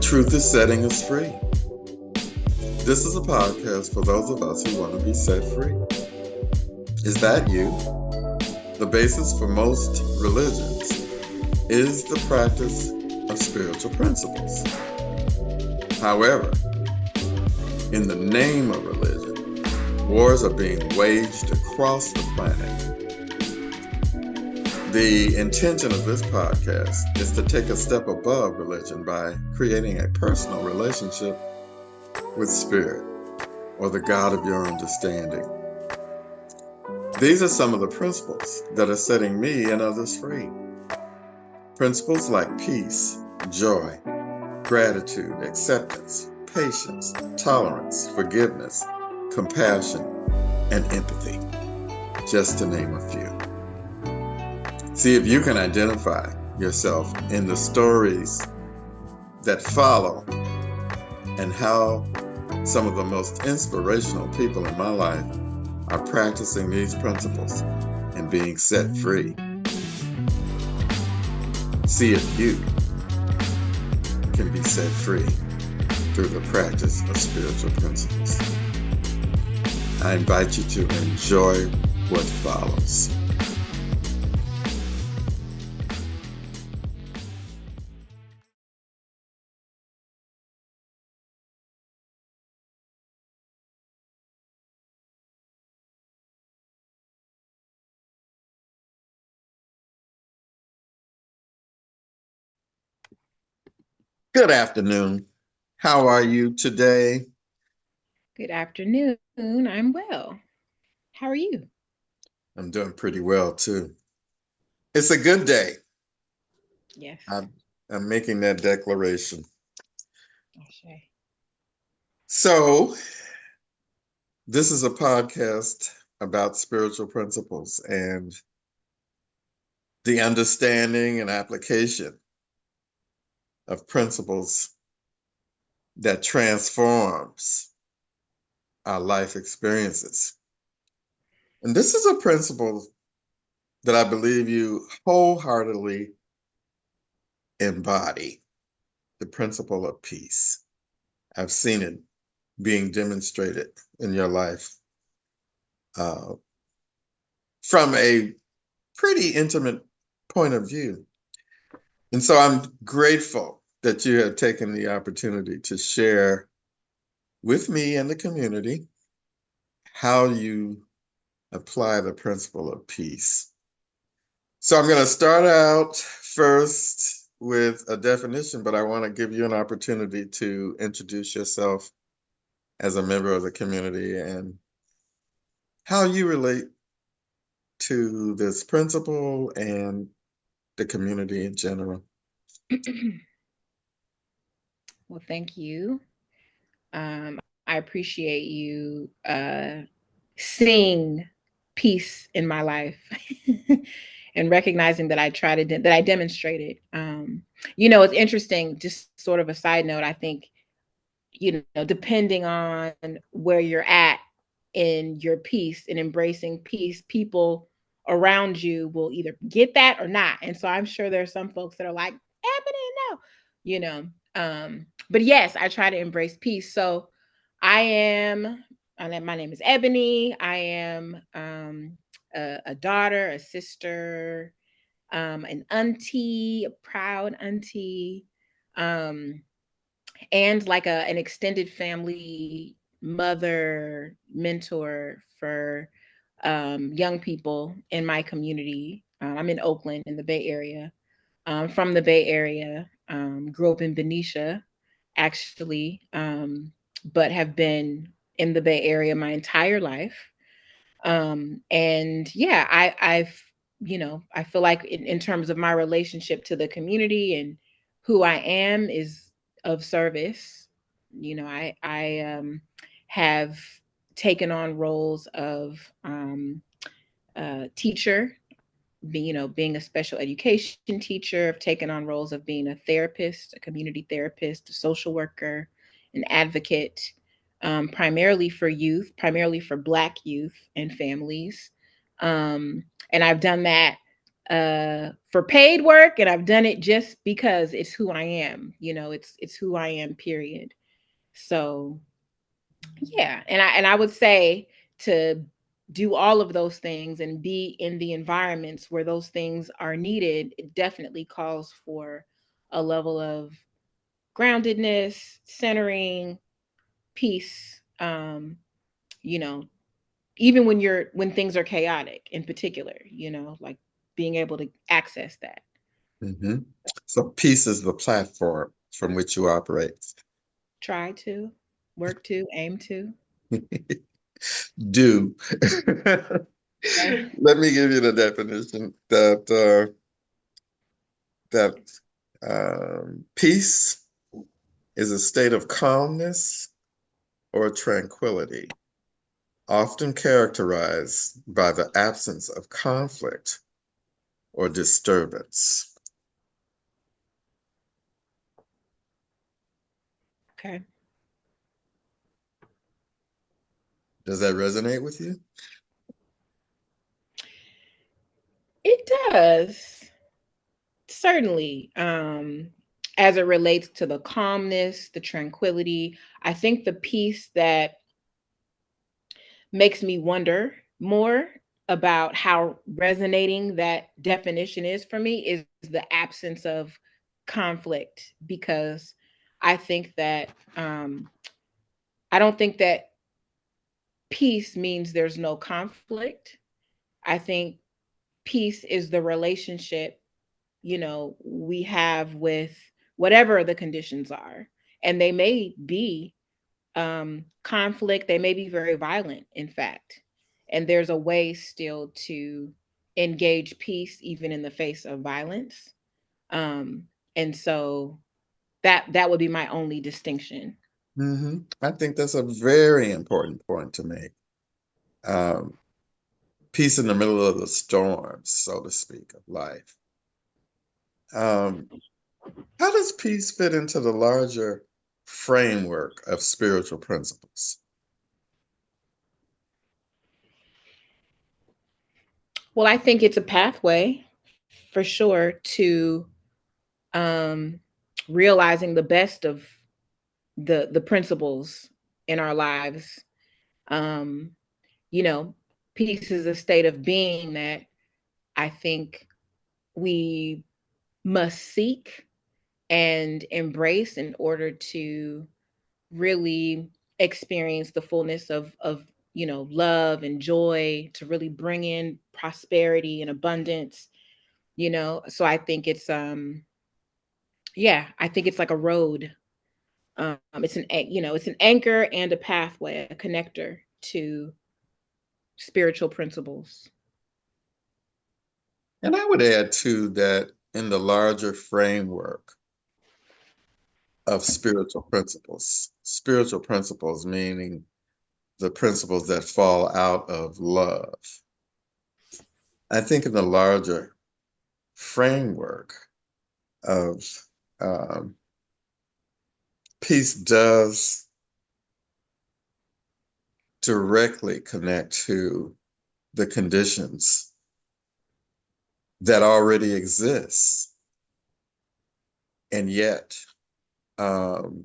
Truth is setting us free. This is a podcast for those of us who want to be set free. Is that you? The basis for most religions is the practice of spiritual principles. However, in the name of religion, wars are being waged across the planet. The intention of this podcast is to take a step above religion by creating a personal relationship with Spirit, or the God of your understanding. These are some of the principles that are setting me and others free. Principles like peace, joy, gratitude, acceptance, patience, tolerance, forgiveness, compassion, and empathy, just to name a few. See if you can identify yourself in the stories that follow and how some of the most inspirational people in my life are practicing these principles and being set free. See if you can be set free through the practice of spiritual principles. I invite you to enjoy what follows. Good afternoon. How are you today? Good afternoon. I'm well. How are you? I'm doing pretty well too. It's a good day. Yes. I'm making that declaration. Ashe. So, this is a podcast about spiritual principles and the understanding and application of principles that transforms our life experiences. And this is a principle that I believe you wholeheartedly embody, the principle of peace. I've seen it being demonstrated in your life uh, from a pretty intimate point of view. And so I'm grateful that you have taken the opportunity to share with me and the community how you apply the principle of peace. So I'm going to start out first with a definition, but I want to give you an opportunity to introduce yourself as a member of the community and how you relate to this principle and the community in general. Well, thank you. I appreciate you seeing peace in my life and recognizing that I that I demonstrated. It's interesting. Just sort of a side note. I think depending on where you're at in your peace and embracing peace, people around you will either get that or not. And so I'm sure there's some folks that are like, Ebony, no, you know. But yes, I try to embrace peace. So I am, my name is Ebony. I am a daughter, a sister, an auntie, a proud auntie. And like an extended family mother mentor for young people in my community. I'm in Oakland in the Bay Area. From the Bay Area, grew up in Benicia, actually, but have been in the Bay Area my entire life. And yeah, I feel like in terms of my relationship to the community and who I am is of service. I have taken on roles of teacher, being a special education teacher. I've taken on roles of being a therapist, a community therapist, a social worker, an advocate, primarily for youth, primarily for Black youth and families. And I've done that for paid work, and I've done it just because it's who I am. It's who I am, period. So yeah, and I would say to do all of those things and be in the environments where those things are needed, it definitely calls for a level of groundedness, centering, peace. You know, even when things are chaotic, in particular, like being able to access that. Hmm. So peace is the platform from which you operate. Try to work to aim to. Do. Okay. Let me give you the definition that peace is a state of calmness or tranquility, often characterized by the absence of conflict or disturbance. Okay. Does that resonate with you? It does. Certainly. As it relates to the calmness, the tranquility, I think the piece that makes me wonder more about how resonating that definition is for me is the absence of conflict, because I think that I don't think that peace means there's no conflict. I think peace is the relationship, we have with whatever the conditions are. And they may be conflict, they may be very violent, in fact. And there's a way still to engage peace even in the face of violence. Um, and so that would be my only distinction. I think that's a very important point to make. Um, Peace in the middle of the storm, so to speak, of life. Um, how does peace fit into the larger framework of spiritual principles? Well, I think it's a pathway for sure to um, realizing the best of the principles in our lives. Um, you know, Peace is a state of being that I think we must seek and embrace in order to really experience the fullness of love and joy, to really bring in prosperity and abundance. So I think it's yeah, I think it's like a road. It's an anchor and a pathway, a connector to spiritual principles. And I would add too that in the larger framework of spiritual principles meaning the principles that fall out of love. I think in the larger framework of um, peace does directly connect to the conditions that already exist. And yet, um,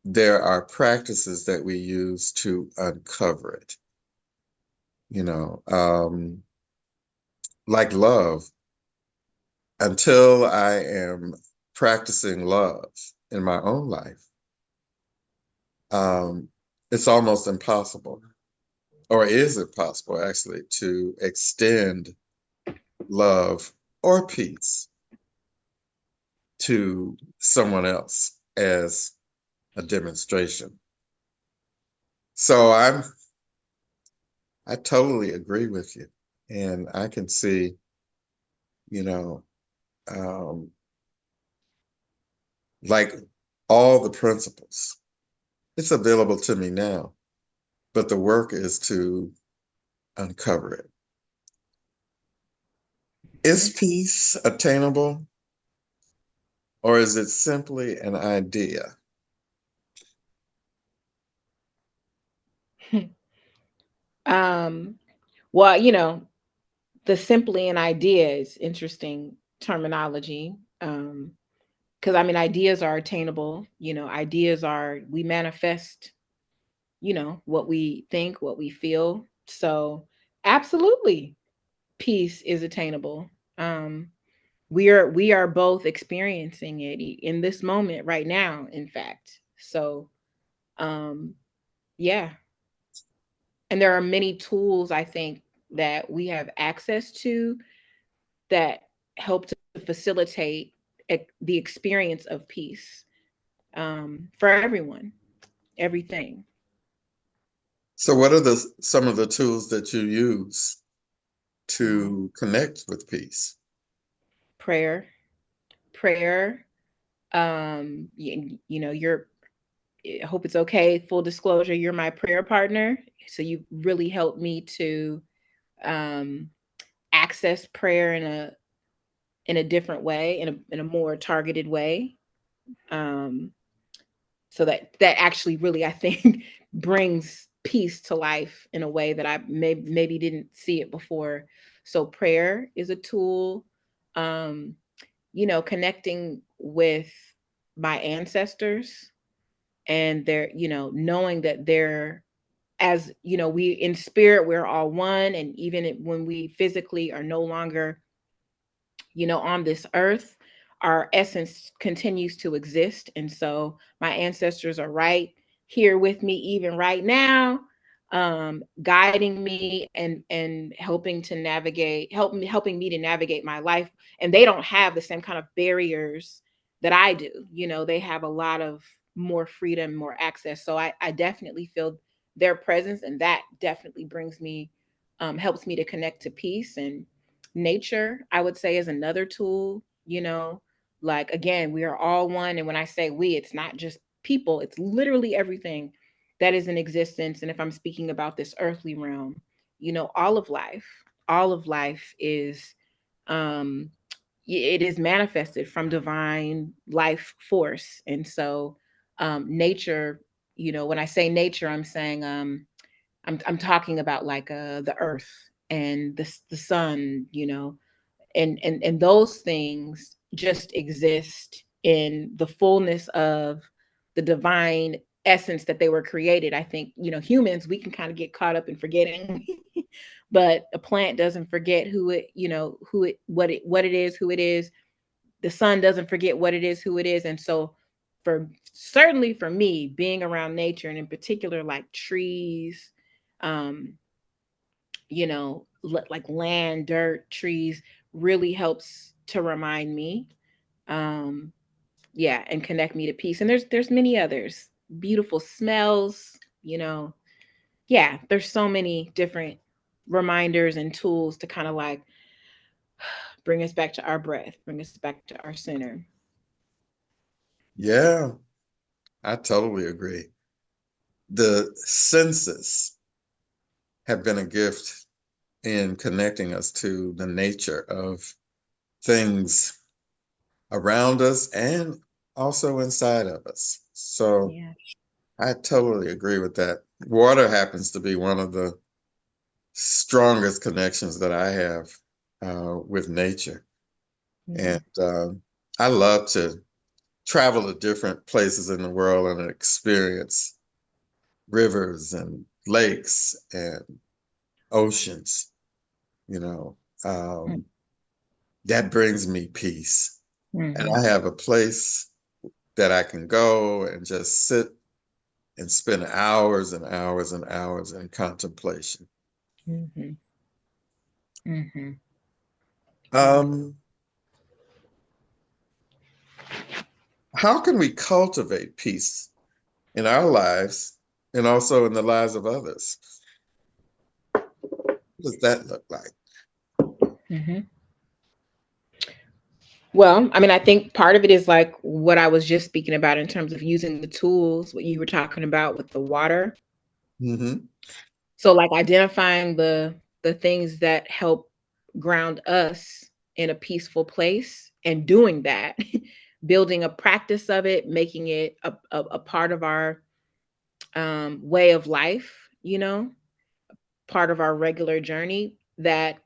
there are practices that we use to uncover it. You know, like love, until I am practicing love in my own life, um, it's almost impossible, or is it possible actually, to extend love or peace to someone else as a demonstration. So I totally agree with you. And I can see, you know, um, like all the principles, it's available to me now, but the work is to uncover it. Is peace attainable, or is it simply an idea? um well, the simply an idea is interesting terminology. Because I mean, ideas are attainable. Ideas are, we manifest, what we think, what we feel. So, absolutely, peace is attainable. We are both experiencing it in this moment right now, in fact. So, um, yeah. And there are many tools, I think, that we have access to that help to facilitate the experience of peace, for everyone, everything. So, what are some of the tools that you use Uh, to connect with peace? prayer, prayer. You're. I hope it's okay. Full disclosure, you're my prayer partner, so you really helped me to um, access prayer in a different way, in a more targeted way. Um, so that actually really, I think, brings peace to life in a way that I maybe didn't see it before. So prayer is a tool. um Connecting with my ancestors, and they're, knowing that they're, as we in spirit, we're all one, and even when we physically are no longer, on this earth, our essence continues to exist. And so my ancestors are right here with me, even right now, guiding me and helping me to navigate my life. And they don't have the same kind of barriers that I do. They have a lot of more freedom, more access. So I definitely feel their presence, and that definitely brings me, helps me to connect to peace. And nature, I would say, is another tool. Like, again, we are all one. And when I say we, it's not just people, it's literally everything that is in existence. And if I'm speaking about this earthly realm, all of life is, um it is manifested from divine life force. And so, nature, when I say nature, I'm saying, I'm talking about, like, the earth and the sun, and those things just exist in the fullness of the divine essence that they were created. I think, humans, we can kind of get caught up in forgetting, but a plant doesn't forget what it is, who it is. The sun doesn't forget what it is, who it is. And so, for certainly for me, being around nature, and in particular, like trees, um like land, dirt, trees, really helps to remind me, um yeah, and connect me to peace. And there's many others, beautiful smells, yeah, there's so many different reminders and tools to kind of like bring us back to our breath, bring us back to our center. Yeah, I totally agree. The senses have been a gift in connecting us to the nature of things around us and also inside of us. So Yeah. I totally agree with that. Water happens to be one of the strongest connections that I have with nature. Mm-hmm. And I love to travel to different places in the world and experience rivers and lakes and oceans, you know. Um, that brings me peace. And Mm-hmm. I have a place that I can go and just sit and spend hours and hours and hours in contemplation. Mm-hmm. Mm-hmm. Yeah. Um, how can we cultivate peace in our lives and also in the lives of others? What does that look like? Mm-hmm. Well, I mean, I think part of it is like what I was just speaking about in terms of using the tools, what you were talking about with the water. Hmm. So, like, identifying the things that help ground us in a peaceful place, and doing that, building a practice of it, making it a part of our, way of life, part of our regular journey, that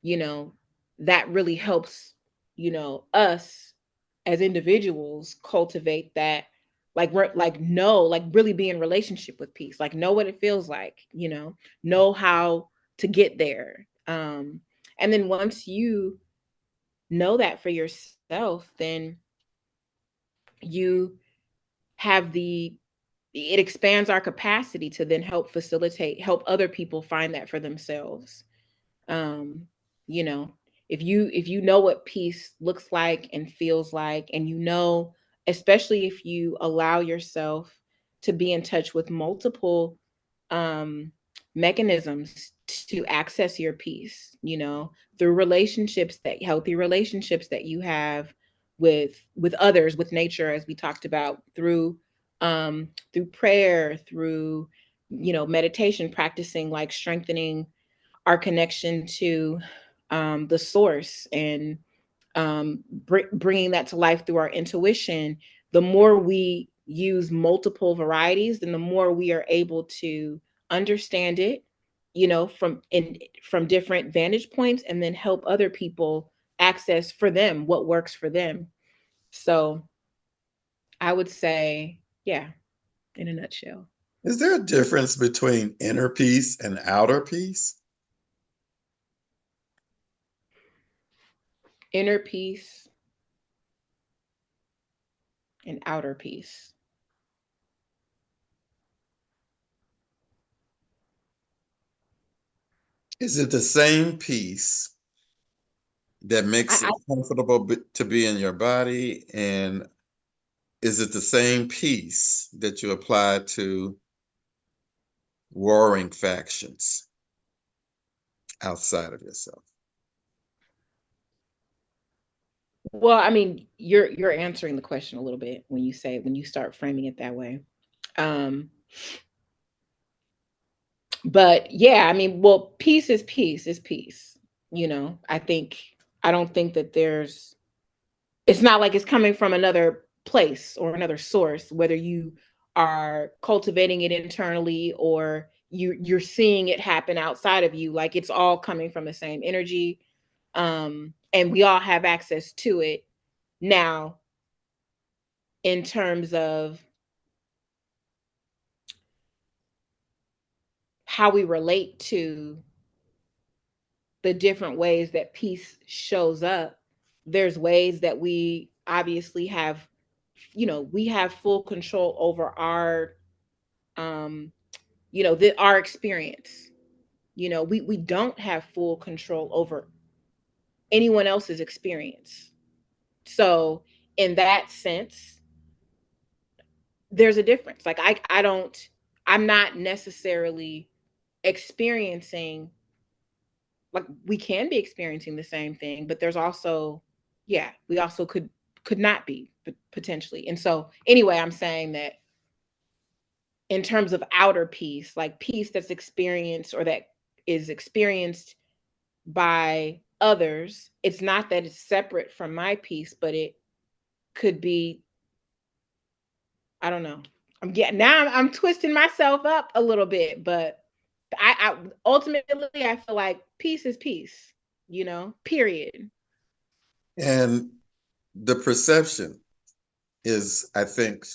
you know, that really helps, us as individuals cultivate that, like we're like like really be in relationship with peace, like know what it feels like, know how to get there. And then once you know that for yourself, then you have it expands our capacity to then help other people find that for themselves. um you know if you know what peace looks like and feels like, and especially if you allow yourself to be in touch with multiple um mechanisms to access your peace, through healthy relationships that you have with others, with nature, as we talked about, through prayer, through meditation, practicing, like strengthening our connection to the source, and bringing that to life through our intuition. The more we use multiple varieties, then the more we are able to understand it, from different vantage points, and then help other people access for them what works for them. So I would say, yeah, in a nutshell. Is there a difference between inner peace and outer peace? Inner peace and outer peace. Is it the same peace that makes I it comfortable to be in your body? And is it the same peace that you apply to warring factions outside of yourself? Well, I mean, you're answering the question a little bit when you start framing it that way. Um, but yeah, I mean, well, peace is peace is peace. I don't think that it's not like it's coming from another place or another source, whether you are cultivating it internally or you're seeing it happen outside of you. Like, it's all coming from the same energy. And we all have access to it. Now, in terms of how we relate to the different ways that peace shows up, there's ways that we obviously have, we have full control over our, um, our experience. We don't have full control over anyone else's experience. So in that sense, there's a difference. Like, I'm not necessarily experiencing, like, we can be experiencing the same thing, but there's also, yeah, we also could not be, potentially. And so anyway, I'm saying that in terms of outer peace, like peace that's experienced or that is experienced by others, it's not that it's separate from my peace, but it could be, I don't know. I'm twisting myself up a little bit, but I ultimately I feel like peace is peace, period. And the perception is, I think,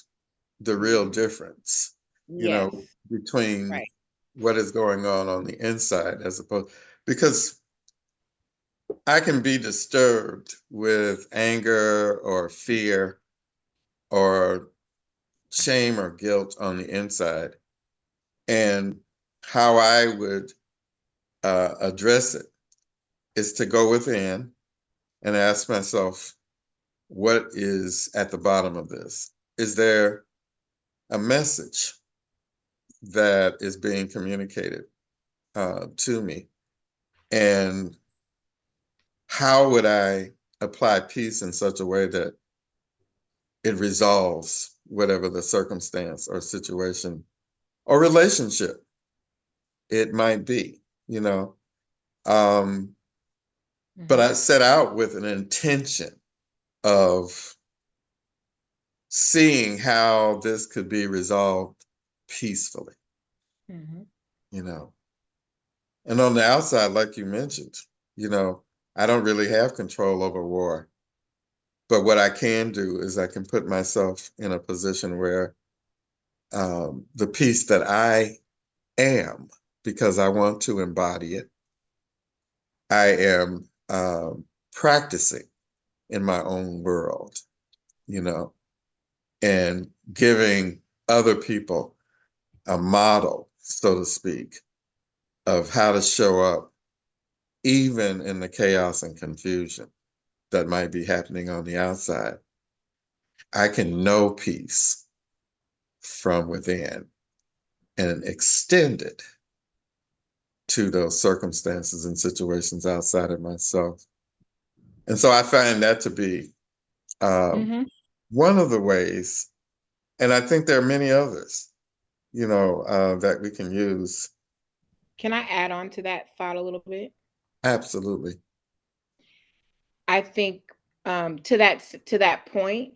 the real difference, Yes. between Right. what is going on the inside as opposed, because I can be disturbed with anger or fear or shame or guilt on the inside. And how I would address it is to go within and ask myself, what is at the bottom of this? Is there a message that is being communicated to me? And how would I apply peace in such a way that it resolves whatever the circumstance or situation or relationship it might be, you know? Um, but Mm-hmm. I set out with an intention of seeing how this could be resolved peacefully, Mm-hmm. you know. And on the outside, like you mentioned, You know, I don't really have control over war, but what I can do is I can put myself in a position where the peace that I am, because I want to embody it, I am practicing in my own world, you know, and giving other people a model, so to speak, of how to show up even in the chaos and confusion that might be happening on the outside. I can know peace from within and extend it to those circumstances and situations outside of myself. And so I find that to be um, Mm-hmm. one of the ways, and I think there are many others, that we can use. Can I add on to that thought a little bit? Absolutely. I think to that point,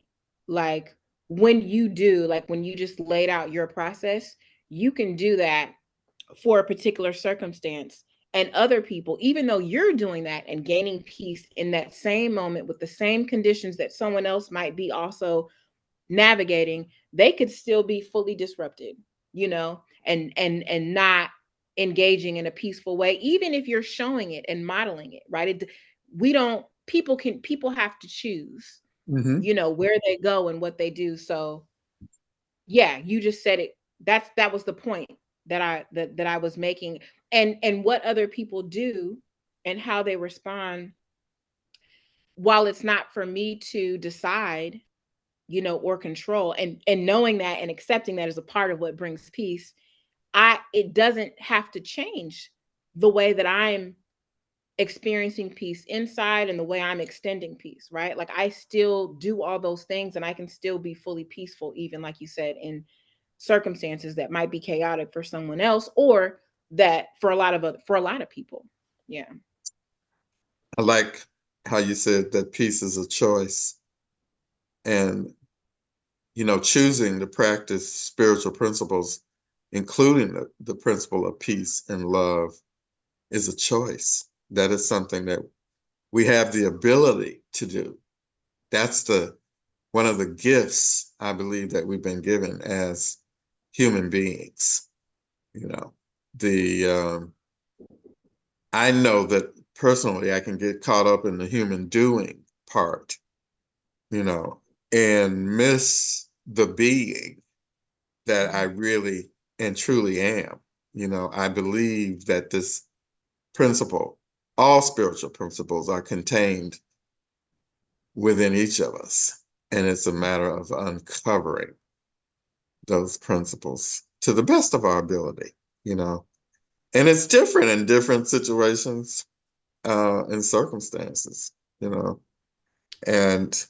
like when you do, like when you just laid out your process, you can do that for a particular circumstance. And other people, even though you're doing that and gaining peace in that same moment with the same conditions that someone else might be also navigating, they could still be fully disrupted, and not engaging in a peaceful way, even if you're showing it and modeling it, right? We don't people have to choose, Hmm. where they go and what they do. So yeah, you just said it. That was the point that I was making. And what other people do and how they respond, while it's not for me to decide, or control, and knowing that and accepting that is a part of what brings peace. It doesn't have to change the way that I'm experiencing peace inside and the way I'm extending peace, right? Like I still do all those things and I can still be fully peaceful, even like you said, in circumstances that might be chaotic for someone else, or that for a lot of people. Yeah. I like how you said that peace is a choice, and choosing to practice spiritual principles, including the principle of peace and love, is a choice. That is something that we have the ability to do. That's the one of the gifts I believe that we've been given as human beings. You know, the I know that personally I can get caught up in the human doing part, you know, and miss the being that I really and truly am. I believe that this principle, all spiritual principles, are contained within each of us. And it's a matter of uncovering those principles to the best of our ability, you know. And it's different in different situations and circumstances, you know. And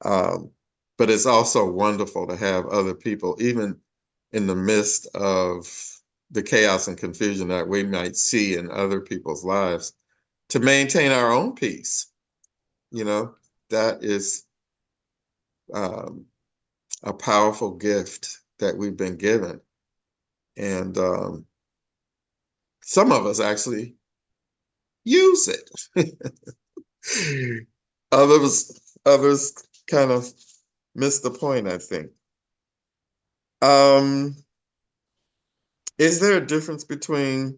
um, but it's also wonderful to have other people, even in the midst of the chaos and confusion that we might see in other people's lives, to maintain our own peace. You know, that is um, a powerful gift that we've been given. And some of us actually use it. others kind of miss the point, I think. Um, is there a difference between,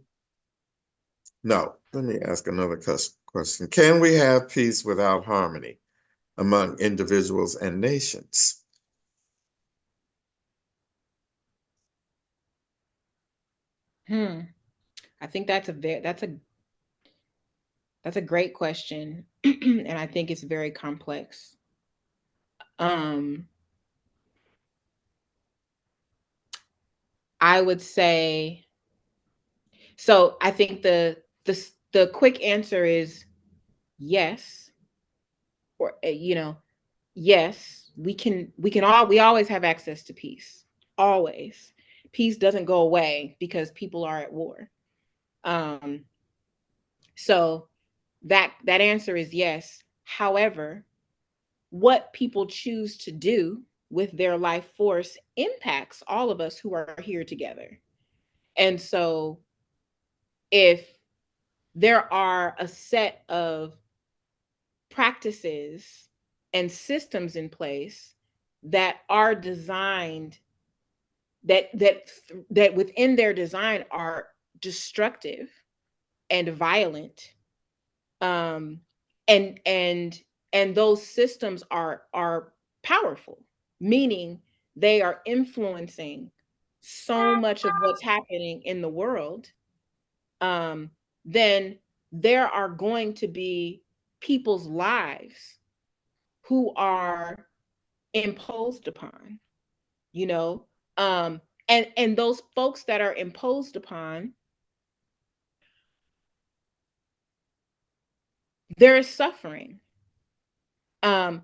no, let me ask another question. Can we have peace without harmony among individuals and nations? Hmm. I think that's a great question. And I think it's very complex. Um, I would say, so I think the quick answer is yes, or yes, we always have access to peace. Always. Peace doesn't go away because people are at war. Um, so that answer is yes. However, what people choose to do with their life force impacts all of us who are here together. And so if there are a set of practices and systems in place that are designed that within their design are destructive and violent, um and and and those systems are powerful, meaning they are influencing so much of what's happening in the world. um then there are going to be people's lives who are imposed upon, you know. And those folks that are imposed upon, there is suffering. um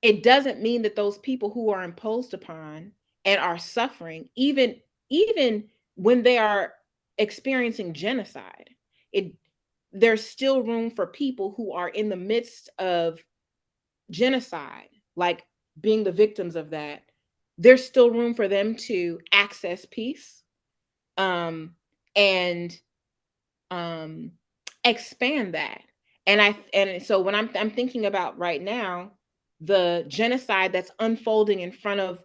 it doesn't mean that those people who are imposed upon and are suffering, even when they are experiencing genocide, it there's still room for people who are in the midst of genocide, like being the victims of that. There's still room for them to access peace, um and um expand that. And so when I'm thinking about right now the genocide that's unfolding in front of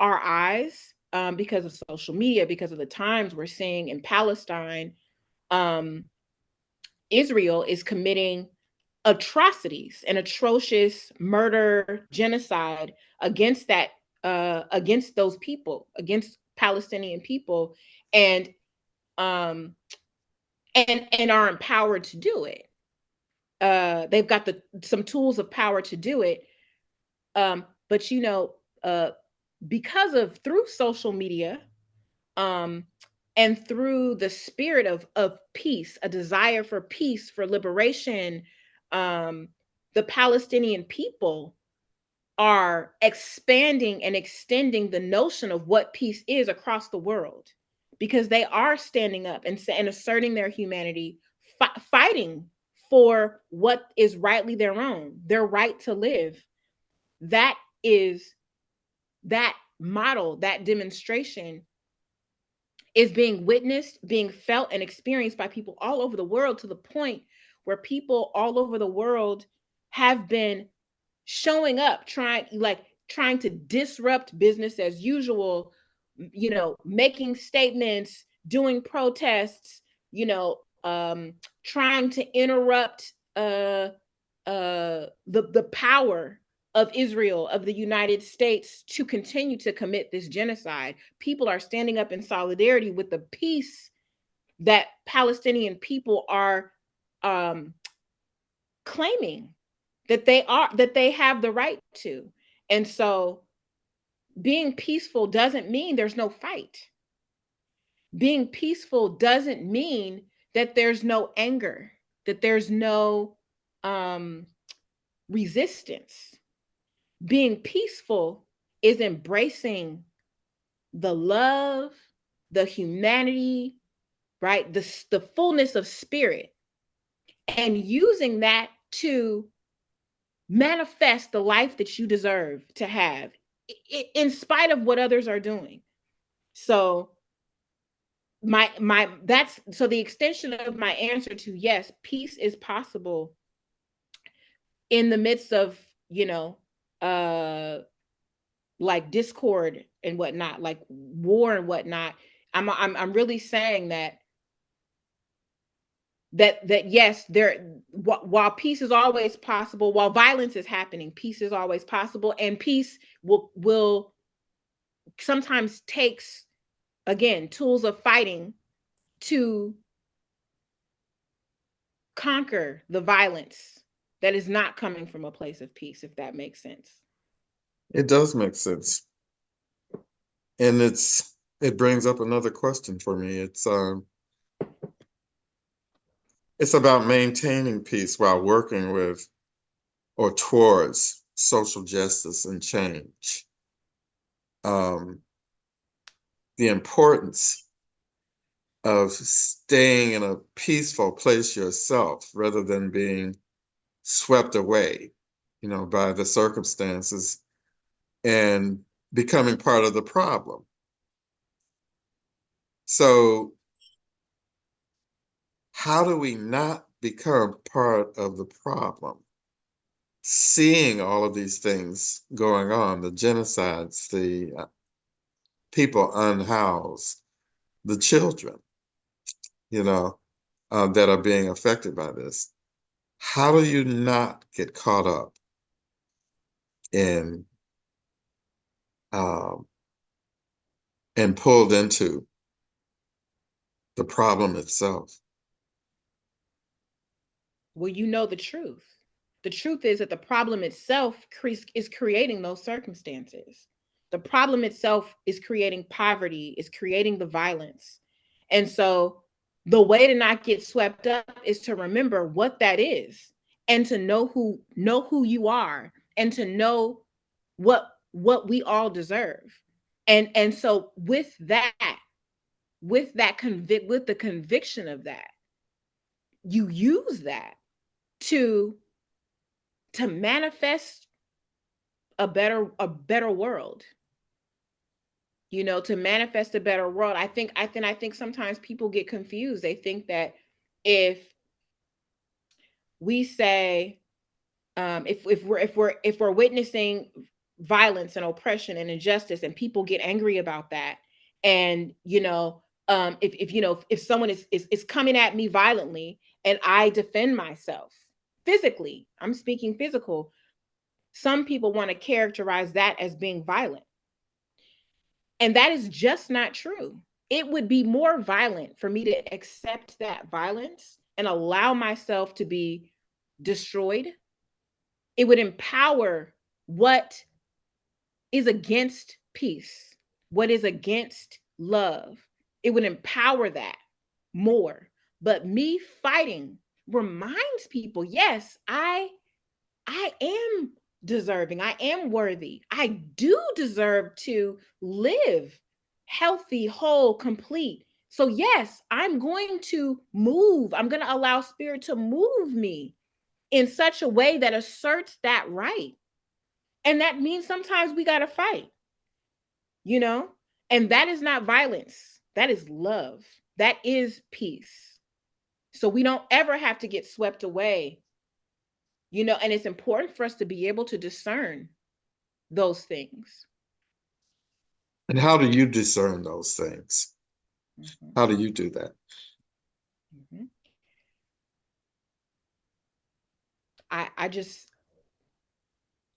our eyes, because of social media, because of the times we're seeing in Palestine, um Israel is committing atrocities and atrocious murder, genocide against that, against those people, against Palestinian people, and um and are empowered to do it. They've got the some tools of power to do it. But uh because of through social media, um and through the spirit of peace, a desire for peace, for liberation, um the Palestinian people are expanding and extending the notion of what peace is across the world, because they are standing up and asserting their humanity, fighting for what is rightly their own, their right to live. That is, that model, that demonstration is being witnessed, being felt, and experienced by people all over the world, to the point where people all over the world have been showing up, trying to disrupt business as usual, making statements, doing protests, you know trying to interrupt the power of Israel, of the United States, to continue to commit this genocide. People are standing up in solidarity with the peace that Palestinian people are um, claiming that they have the right to. And so being peaceful doesn't mean there's no fight. Being peaceful doesn't mean that there's no anger, that there's no um, resistance. Being peaceful is embracing the love, the humanity, right? The fullness of spirit, and using that to manifest the life that you deserve to have, in spite of what others are doing. So my that's so the extension of my answer to yes, peace is possible in the midst of, you know, uh like discord and whatnot, like war and whatnot. I'm really saying that yes, there, while peace is always possible, while violence is happening, peace is always possible, and peace will sometimes takes, again, tools of fighting to conquer the violence that is not coming from a place of peace, if that makes sense. It does make sense. And it brings up another question for me. It's about maintaining peace while working with or towards social justice and change. The importance of staying in a peaceful place yourself rather than being swept away, by the circumstances and becoming part of the problem. So how do we not become part of the problem? Seeing all of these things going on, the genocides, the people unhoused, the children, you know, that are being affected by this. How do you not get caught up in um, and pulled into the problem itself? Well, you know the truth. The truth is that the problem itself is creating those circumstances. The problem itself is creating poverty, is creating the violence. And so the way to not get swept up is to remember what that is, and to know who you are, and to know what we all deserve. And so with the conviction of that, you use that to manifest a better world, to manifest a better world. I think sometimes people get confused. They think that if we say, if we're witnessing violence and oppression and injustice, and people get angry about that, and if someone is coming at me violently, and I defend myself physically, I'm speaking physical, some people want to characterize that as being violent. And that is just not true. It would be more violent for me to accept that violence and allow myself to be destroyed. It would empower what is against peace, what is against love. It would empower that more. But me fighting reminds people, yes, I am deserving. I am worthy. I do deserve to live healthy, whole, complete. So, yes, I'm going to move. I'm going to allow spirit to move me in such a way that asserts that right. And that means sometimes we got to fight, you know? And that is not violence. That is love. That is peace. So we don't ever have to get swept away, and it's important for us to be able to discern those things. And how do you discern those things? Mm-hmm. How do you do that? Mm-hmm. I just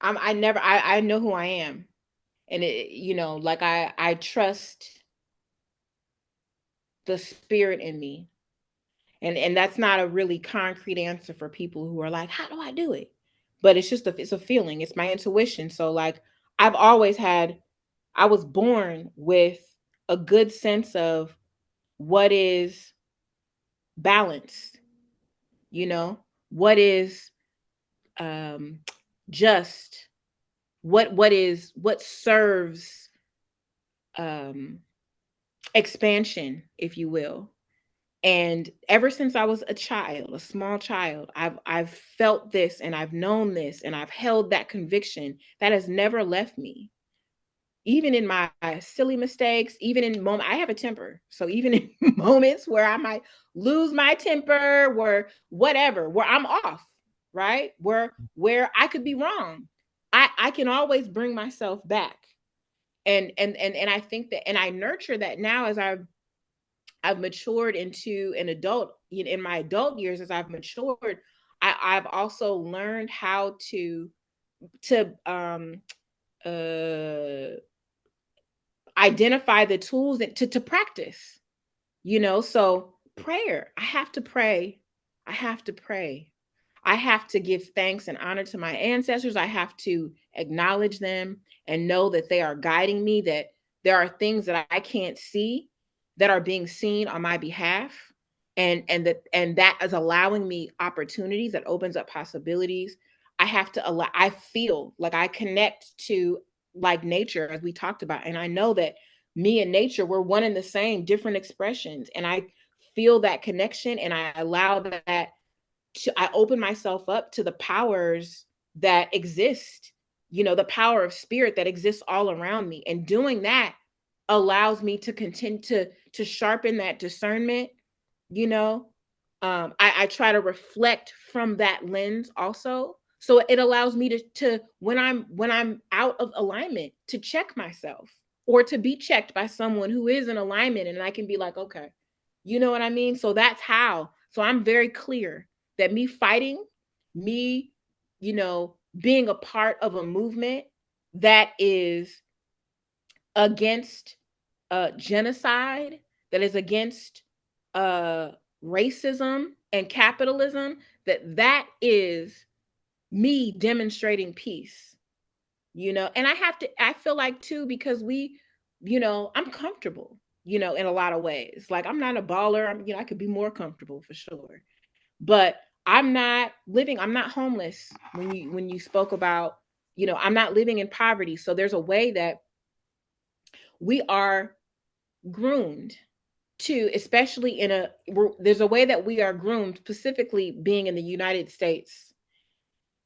I know who I am, and like I trust the spirit in me, and that's not a really concrete answer for people who are like, how do I do it? But it's a feeling, it's my intuition. So like I've always had, I was born with a good sense of what is balanced, what is um just, what serves um expansion, if you will. And ever since I was a child, a small child, I've felt this, and I've known this, and I've held that conviction that has never left me. Even in my silly mistakes, even in moments, I have a temper. So even in moments where I might lose my temper, where whatever, where I'm off, right? Where I could be wrong, I can always bring myself back. And I think that, and I nurture that now as I've matured into an adult. In my adult years, as I've matured, I've also learned how to uh identify the tools to practice, so prayer. I have to pray. I have to pray. I have to give thanks and honor to my ancestors. I have to acknowledge them and know that they are guiding me, that there are things that I can't see that are being seen on my behalf. And that is allowing me opportunities, that opens up possibilities. I have to allow, I feel like I connect to, like, nature, as we talked about. And I know that me and nature, we're one and the same, different expressions. And I feel that connection, and I allow that I open myself up to the powers that exist, the power of spirit that exists all around me. And doing that allows me to continue to sharpen that discernment, you know, I try to reflect from that lens also. So it allows me to when I'm out of alignment to check myself or to be checked by someone who is in alignment, and I can be like, okay, you know what I mean? So that's how. So I'm very clear that me fighting, me, being a part of a movement that is against genocide, that is against uh, racism and capitalism, that is me demonstrating peace, and I feel like too, because I'm comfortable, in a lot of ways. Like, I'm not a baller. I could be more comfortable for sure, but I'm not homeless. When you spoke about, I'm not living in poverty. So there's a way that we are groomed to, especially there's a way that we are groomed, specifically being in the United States,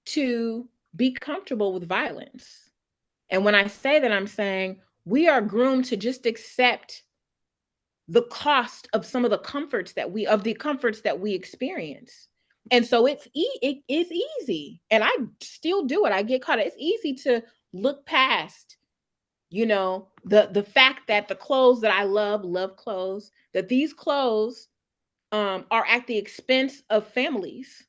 to be comfortable with violence. And when I say that, I'm saying we are groomed to just accept the cost of some of the comforts that we experience. And so it is easy, and I still do it. I get caught. It's easy to look past, the fact that the clothes that I love clothes, that these clothes are at the expense of families,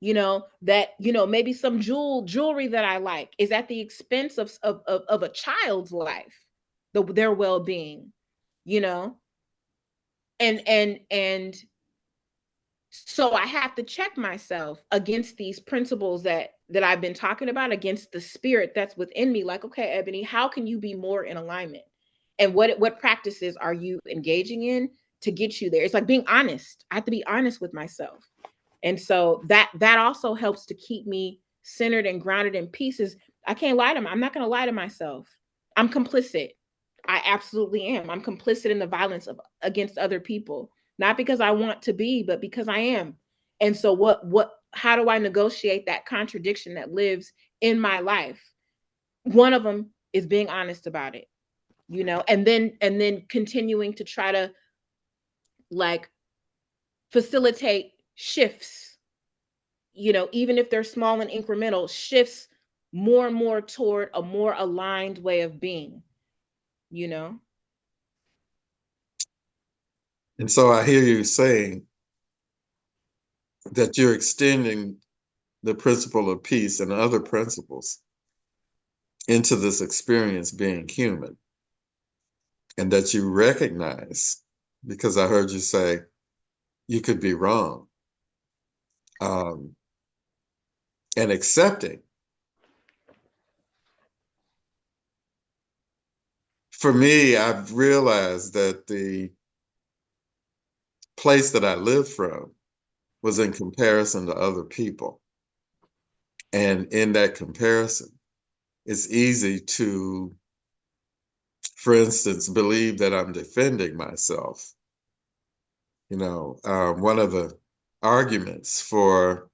that maybe some jewelry that I like is at the expense of a child's life, their well-being, you know and so I have to check myself against these principles that I've been talking about, against the spirit that's within me. Like, okay, Ebony, how can you be more in alignment? And what practices are you engaging in to get you there? It's like being honest. I have to be honest with myself. And so that also helps to keep me centered and grounded in pieces. I can't lie to I'm not going to lie to myself. I'm complicit. I absolutely am. I'm complicit in the violence against other people, not because I want to be, but because I am. And so how do I negotiate that contradiction that lives in my life? One of them is being honest about it, and then continuing to try to, like, facilitate shifts, even if they're small and incremental shifts, more and more toward a more aligned way of being, you know? And so I hear you saying that you're extending the principle of peace and other principles into this experience being human, and that you recognize, because I heard you say you could be wrong, um, and accepting. For me, I've realized that the place that I lived from was in comparison to other people. And in that comparison, it's easy to, for instance, believe that I'm defending myself. One of the arguments for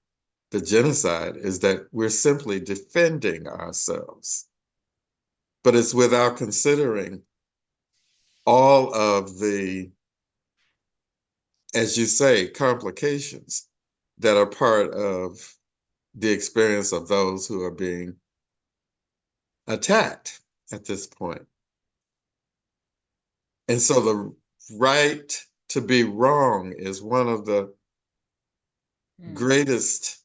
the genocide is that we're simply defending ourselves, but it's without considering all of the, as you say, complications that are part of the experience of those who are being attacked at this point. And so the right to be wrong is one of the greatest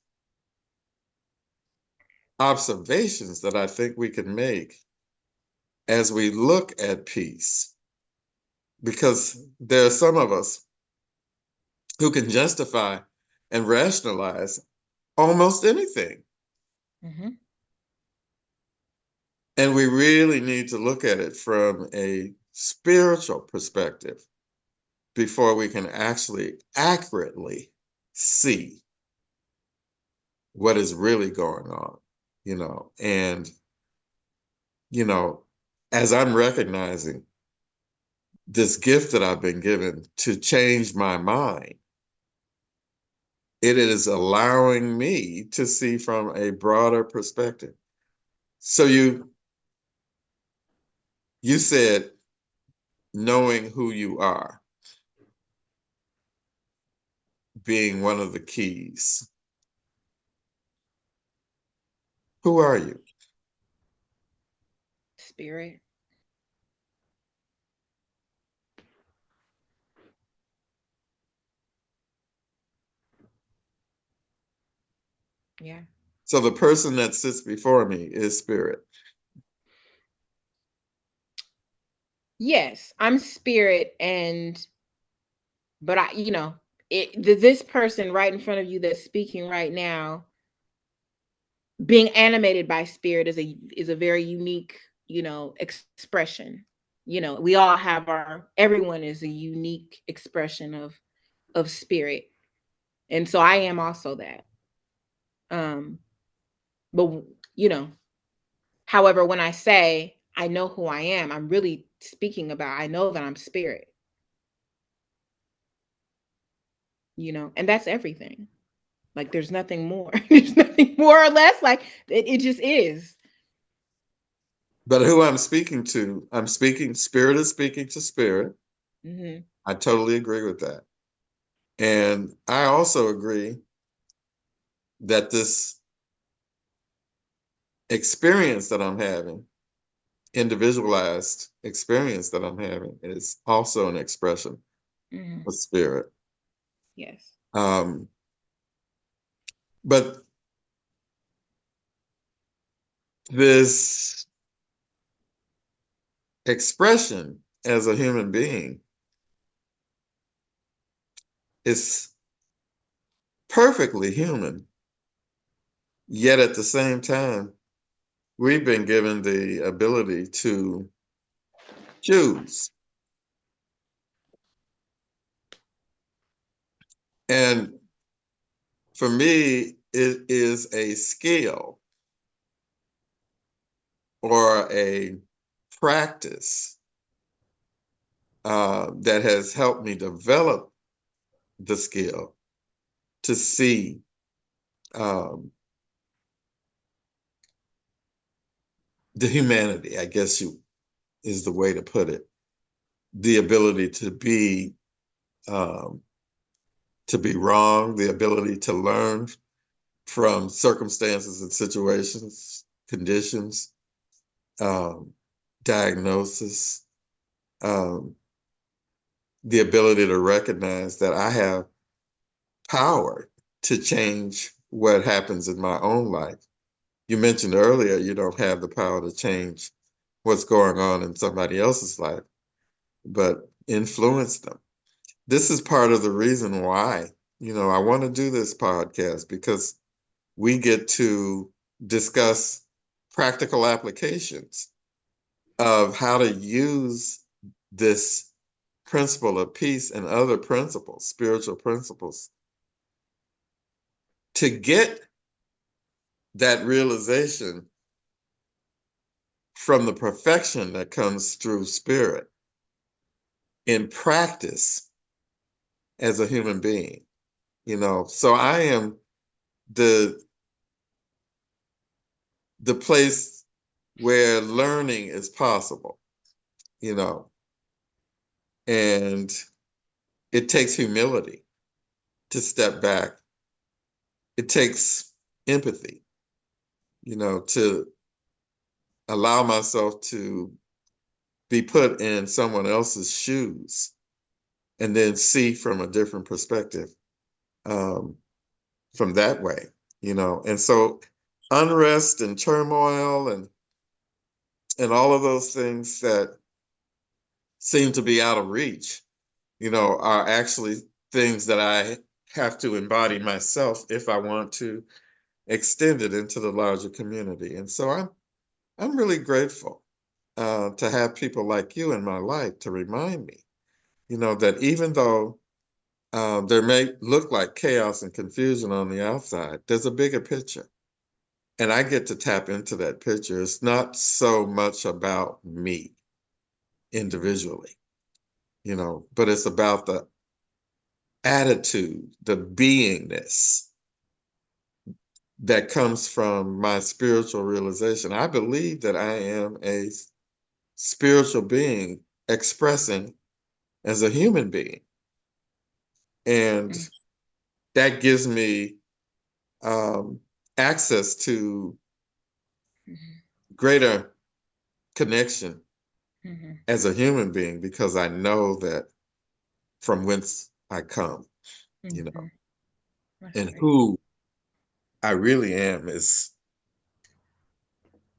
observations that I think we can make as we look at peace, because there are some of us who can justify and rationalize almost anything. Mm-hmm. And we really need to look at it from a spiritual perspective before we can actually accurately see what is really going on, and, as I'm recognizing this gift that I've been given to change my mind, it is allowing me to see from a broader perspective. So you said knowing who you are. being one of the keys. Who are you? Spirit. Yeah. So the person that sits before me is spirit. Yes, I'm spirit, but this person right in front of you that's speaking right now, being animated by spirit is a very unique, expression. We all have everyone is a unique expression of spirit. And so I am also that. But you know, however, when I say I know who I am, I'm really speaking about I know that I'm spirit, and that's everything. Like there's nothing more. There's nothing more or less. Like it just is. But who I'm speaking to, spirit is speaking to spirit. Mm-hmm. I totally agree with that. And I also agree that this experience that I'm having, individualized experience that I'm having, is also an expression Mm-hmm. of spirit. Yes. Um, but this expression as a human being is perfectly human, yet at the same time, we've been given the ability to choose. And for me, it is a skill or a practice that has helped me develop the skill to see um, the humanity, I guess is the way to put it. The ability um, to be wrong, the ability to learn from circumstances and situations, conditions, um, diagnosis, um, the ability to recognize that I have power to change what happens in my own life. You mentioned earlier you don't have the power to change what's going on in somebody else's life, but influence them. This is part of the reason why, I want to do this podcast, because we get to discuss practical applications of how to use this principle of peace and other principles, spiritual principles, to get that realization from the perfection that comes through spirit in practice as a human being. So I am the the place where learning is possible, you know, and it takes humility to step back. It takes empathy, to allow myself to be put in someone else's shoes and then see from a different perspective, um, from that way, And so unrest and turmoil and all of those things that seem to be out of reach, are actually things that I have to embody myself if I want to extend it into the larger community. And so I'm really grateful to have people like you in my life to remind me, that even though there may look like chaos and confusion on the outside, there's a bigger picture. And I get to tap into that picture. It's not so much about me individually, but it's about the attitude, the beingness that comes from my spiritual realization. I believe that I am a spiritual being expressing as a human being. And Mm. that gives me um, access to Mhm. greater connection Mhm. as a human being because I know that from whence I come, you know, Mhm. That's and right. who I really am is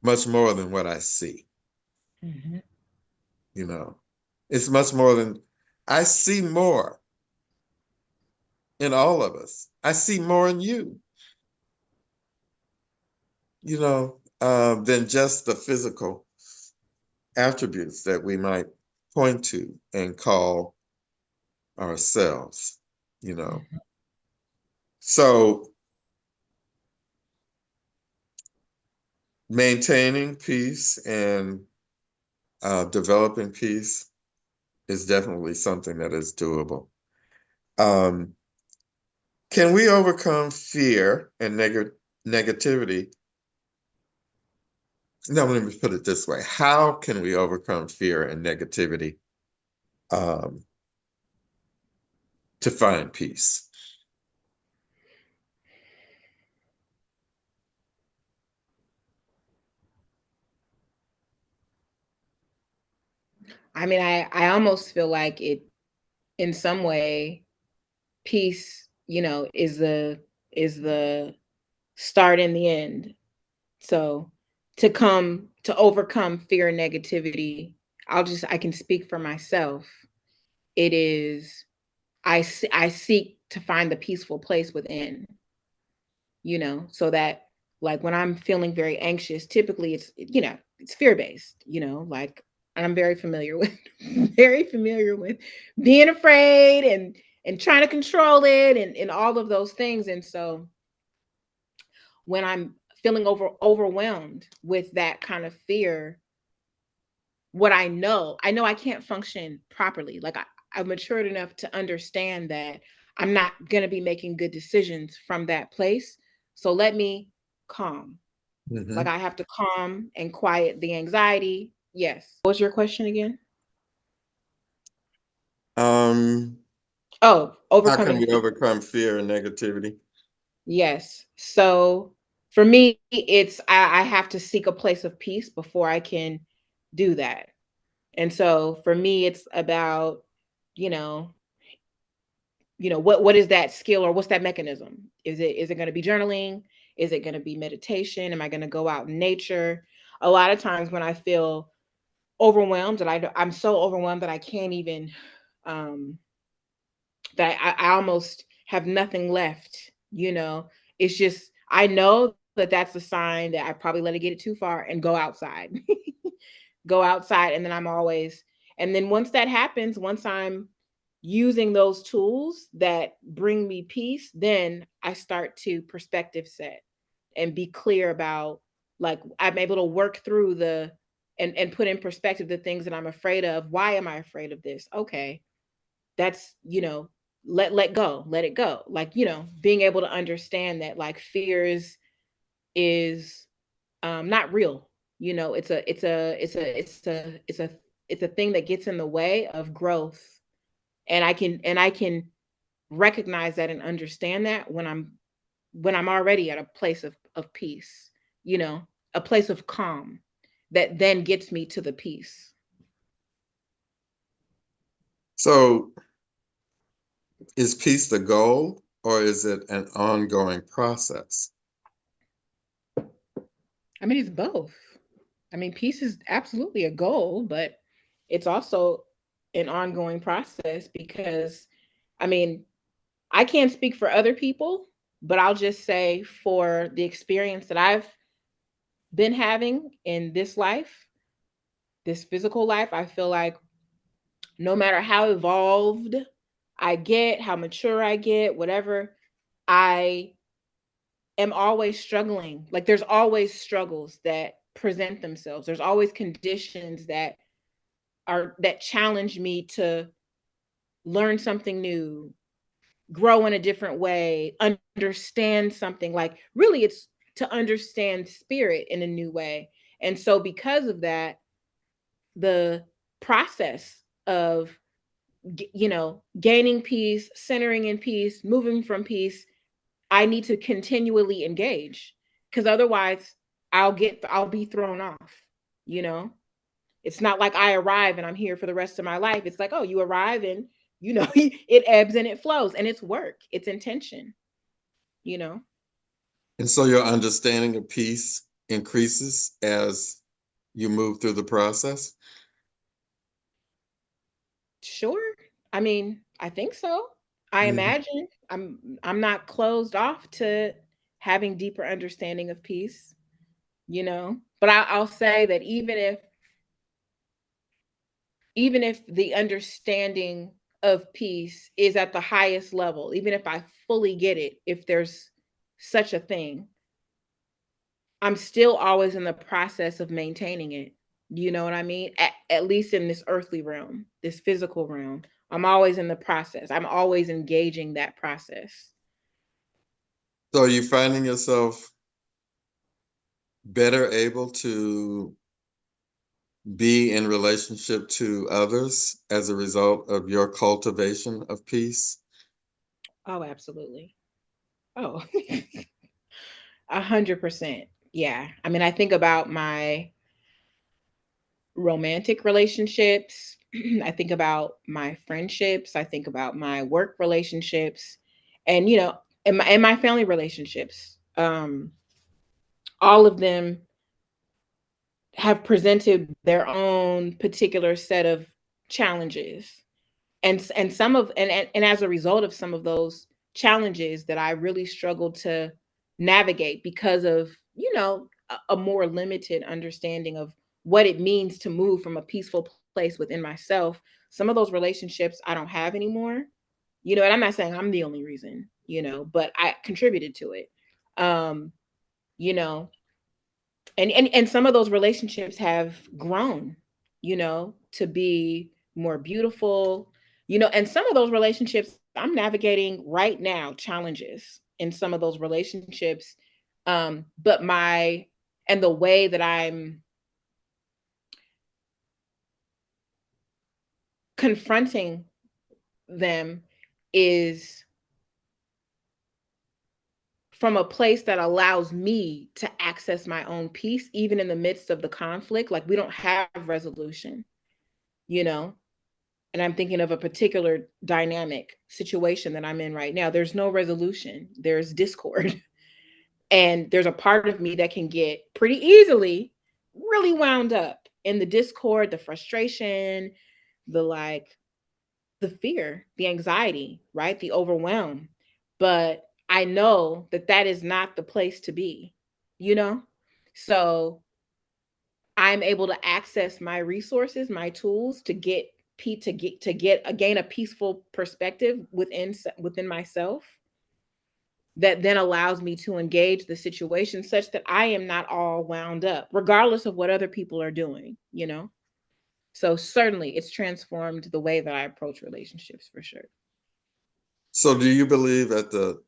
much more than what I see, Mhm. you know. It's much more than I see more in all of us. I see more in you, you know, than just the physical attributes that we might point to and call ourselves, you know. Mhm. So maintaining peace and developing peace is definitely something that is doable. Um, can we overcome fear and negativity? No, let me put it this way. How can we overcome fear and negativity um, to find peace? I mean, I almost feel like it in some way, peace, is the start and the end. So to overcome fear and negativity, I can speak for myself. It is I seek to find the peaceful place within, so that, like, when I'm feeling very anxious, typically it's fear based, like, and I'm very familiar with very familiar with being afraid and trying to control it and all of those things. And so when I'm feeling overwhelmed with that kind of fear, what I know I can't function properly. Like, I've matured enough to understand that I'm not going to be making good decisions from that place. So let me calm. Like, Hmm. I have to calm and quiet the anxiety. Yes. What was your question again? Um, Oh, how can overcoming we fear. overcome fear and negativity? Yes. So for me, it's I have to seek a place of peace before I can do that. And so for me, it's about, you know, what is that skill, or what's that mechanism? Is it going to be journaling? Is it going to be meditation? Am I going to go out in nature? A lot of times when I feel overwhelmed, and I'm so overwhelmed that I can't even, um that I almost have nothing left, it's just, I know that that's a sign that I probably let it get it too far and go outside. Go outside, and then and then once that happens, once I'm using those tools that bring me peace, then I start to perspective set and be clear about, like, I'm able to work through and put in perspective the things that I'm afraid of. Why am I afraid of this? Okay, that's, let go, let it go. Like, being able to understand that, like, fear is not real. It's a thing that gets in the way of growth. And I can recognize that and understand that when I'm already at a place of peace, a place of calm that then gets me to the peace. So, is peace the goal or is it an ongoing process? I mean, it's both. I mean, peace is absolutely a goal, but it's also an ongoing process because, I mean, I can't speak for other people, but I'll just say, for the experience that I've been having in this life, this physical life, I feel like no matter how evolved I get, how mature I get, whatever, I am always struggling. Like, there's always struggles that present themselves. There's always conditions that challenge me to learn something new, grow in a different way, understand something. Like, really, it's to understand spirit in a new way. And so because of that, the process of gaining peace, centering in peace, moving from peace, I need to continually engage, because otherwise I'll be thrown off, you know? It's not like I arrive and I'm here for the rest of my life. It's like, oh, you arrive and it ebbs and it flows, and it's work. It's intention, you know? And so your understanding of peace increases as you move through the process. Sure. I mean, I think so. I Mhm. imagine I'm not closed off to having deeper understanding of peace, you know? But I'll say that even if the understanding of peace is at the highest level, even if I fully get it, if there's such a thing, I'm still always in the process of maintaining it. You know what I mean? At least in this earthly realm, this physical realm, I'm always in the process. I'm always engaging that process. So are you finding yourself better able to be in relationship to others as a result of your cultivation of peace? Oh, absolutely. Oh, 100%. Yeah. I mean, I think about my romantic relationships. I think about my friendships. I think about my work relationships, and and my family relationships. All of them have presented their own particular set of challenges, and some of and as a result of some of those challenges that I really struggled to navigate because of a more limited understanding of what it means to move from a peaceful place within myself. Some of those relationships I don't have anymore, and I'm not saying I'm the only reason, but I contributed to it. um you know and some of those relationships have grown, to be more beautiful, and some of those relationships I'm navigating right now challenges in some of those relationships. But my and the way that I'm confronting them is from a place that allows me to access my own peace even in the midst of the conflict. Like, we don't have resolution, you know and I'm thinking of a particular dynamic situation that I'm in right now. There's no resolution. There's discord. And there's a part of me that can get pretty easily really wound up in the discord, the frustration, the the fear, the anxiety, right? The overwhelm. But I know that that is not the place to be, you know? So I'm able to access my resources, my tools to gain a peaceful perspective within myself that then allows me to engage the situation such that I am not all wound up, regardless of what other people are doing. So certainly it's transformed the way that I approach relationships for sure. So do you believe at the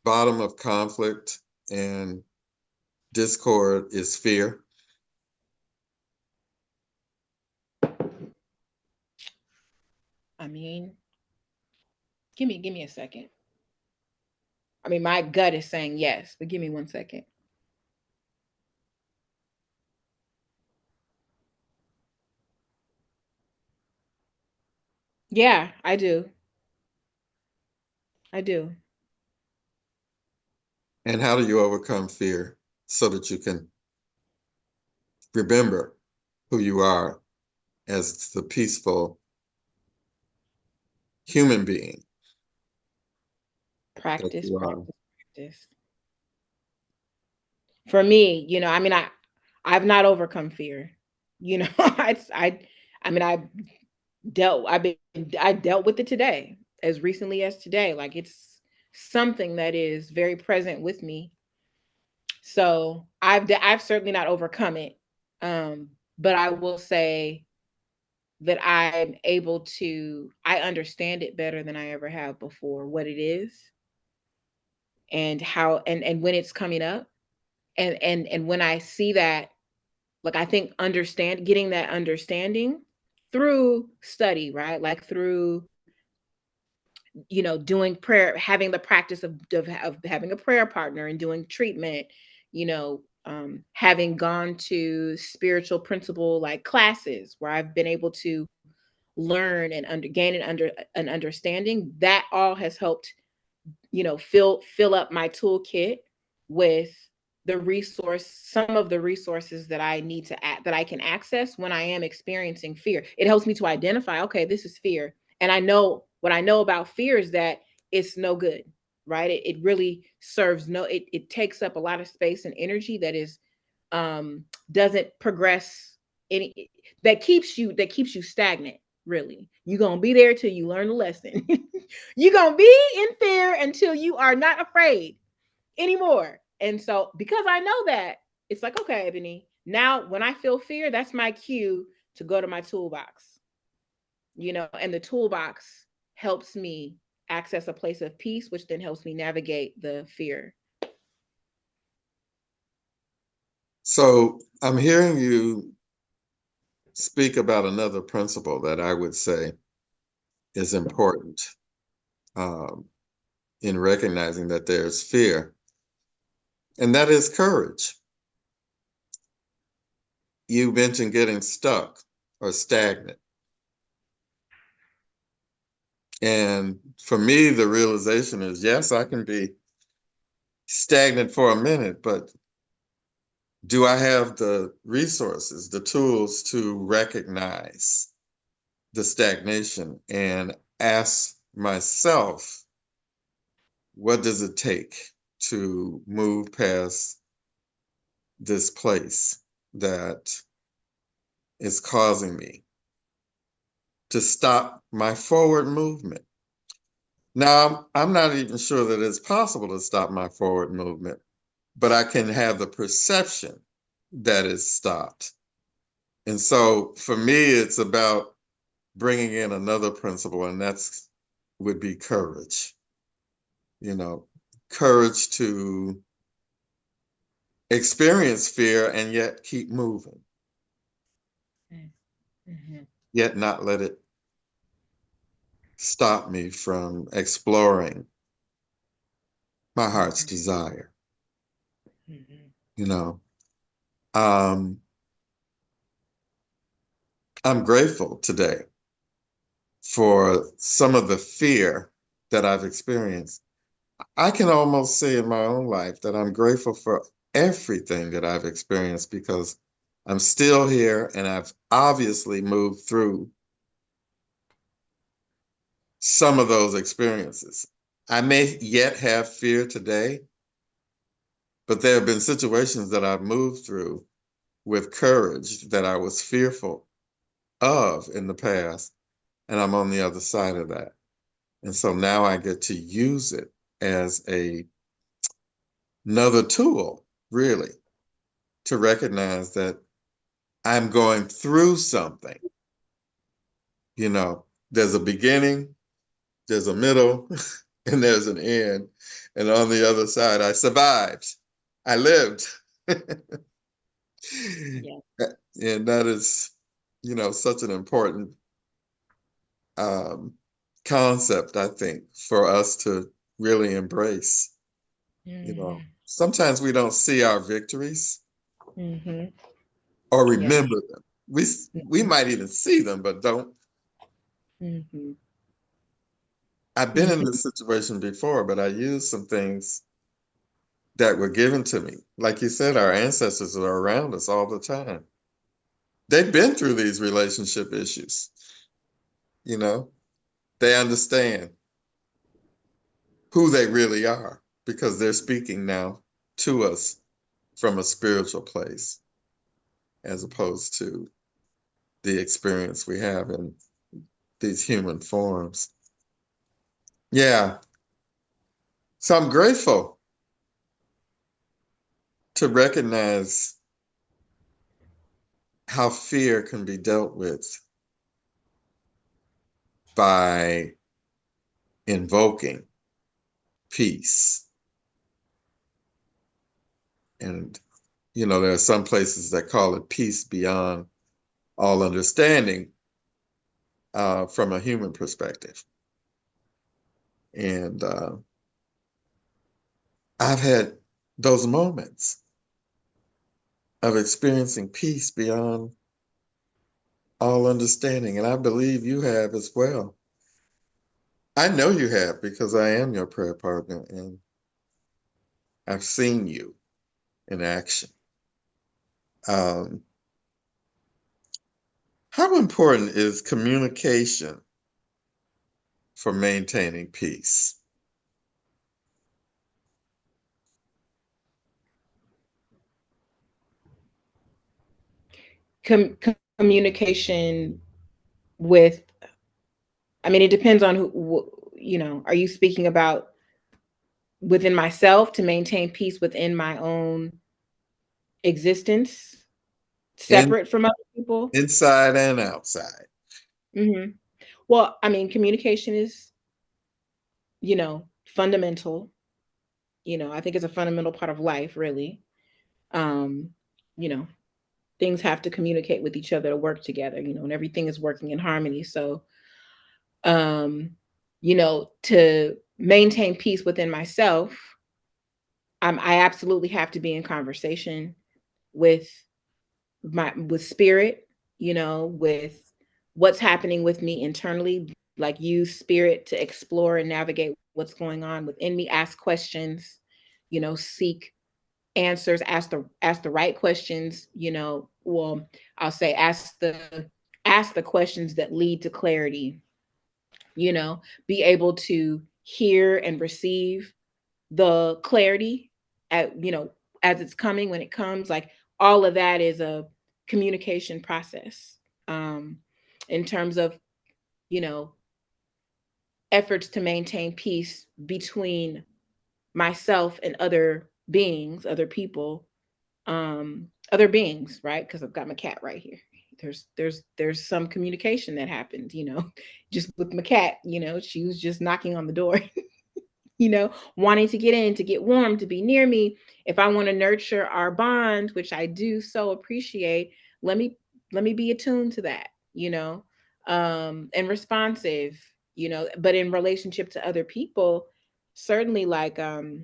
bottom of conflict and discord is fear? I mean, give me a second. I mean, my gut is saying yes, but give me 1 second. Yeah, I do. I do. And how do you overcome fear so that you can remember who you are as the peaceful human being that Practice, you are? practice, practice. For me, I mean, I've not overcome fear. I mean, I dealt with it today, as recently as today. Like, it's something that is very present with me. So I've certainly not overcome it. But I will say that I understand it better than I ever have before, what it is and how and when it's coming up. And when I see that, like, I think getting that understanding through study, right? Like through, doing prayer, having the practice of having a prayer partner and doing treatment, having gone to spiritual principle like classes where I've been able to learn and gain an understanding. That all has helped, fill up my toolkit with some of the resources that I need that I can access when I am experiencing fear. It helps me to identify, okay, this is fear. And I know what I know about fear is that it's no good, right? It really serves it takes up a lot of space and energy that is doesn't progress any, that keeps you stagnant. Really, you're gonna be there till you learn the lesson. You're gonna be in fear until you are not afraid anymore. And so, because I know that, it's like, okay, Ebony, now when I feel fear, that's my cue to go to my toolbox, and the toolbox helps me access a place of peace, which then helps me navigate the fear. So I'm hearing you speak about another principle that I would say is important um, in recognizing that there's fear, and that is courage. You mentioned getting stuck or stagnant. And for me, the realization is, yes, I can be stagnant for a minute, but do I have the resources, the tools to recognize the stagnation and ask myself, what does it take to move past this place that is causing me to stop my forward movement? Now, I'm not even sure that it's possible to stop my forward movement, but I can have the perception that it's stopped. And so for me, it's about bringing in another principle, and that's would be courage. Courage to experience fear and yet keep moving, Mm-hmm. yet not let it stop me from exploring my heart's desire. Mm-hmm. You know, um, I'm grateful today for some of the fear that I've experienced. I can almost say in my own life that I'm grateful for everything that I've experienced because I'm still here and I've obviously moved through some of those experiences. I may yet have fear today, but there have been situations that I've moved through with courage that I was fearful of in the past, and I'm on the other side of that. And so now I get to use it as another tool, really, to recognize that I'm going through something. There's a beginning, there's a middle, and there's an end. And on the other side, I survived. I lived. Yeah. And that is, such an important um, concept, I think, for us to really embrace. Mm-hmm. Sometimes we don't see our victories Mm-hmm. or Yeah. remember them. We might even see them, but don't. Mm-hmm. I've been in Mm-hmm. this situation before, but I used some things that were given to me. Like you said, our ancestors are around us all the time. They've been through these relationship issues. You know, they understand who they really are because they're speaking now to us from a spiritual place as opposed to the experience we have in these human forms. Yeah. So I'm grateful to recognize how fear can be dealt with by invoking peace. And, there are some places that call it peace beyond all understanding. from a human perspective. And I've had those moments of experiencing peace beyond all understanding, and I believe you have as well. I know you have because I am your prayer partner, and I've seen you in action. Um, how important is communication for maintaining peace? Communication with, I mean, it depends on are you speaking about within myself to maintain peace within my own existence, In, separate from other people? inside and outside. Hmm. Well, I mean, communication is, fundamental. I think it's a fundamental part of life, really. Um, you know, things have to communicate with each other to work together, and everything is working in harmony. So, um, to maintain peace within myself, I absolutely have to be in conversation with with spirit, with what's happening with me internally, like use spirit to explore and navigate what's going on within me, ask questions, seek answers, ask the right questions, well, I'll say ask the questions that lead to clarity, be able to hear and receive the clarity at as it's coming, when it comes, like all of that is a communication process, um in terms of you know efforts to maintain peace between myself and other beings, right? Because I've got my cat right here. There's some communication that happens, just with my cat. She was just knocking on the door, wanting to get in, to get warm, to be near me. If I want to nurture our bond, which I do so appreciate, let me be attuned to that, and responsive, but in relationship to other people, certainly like I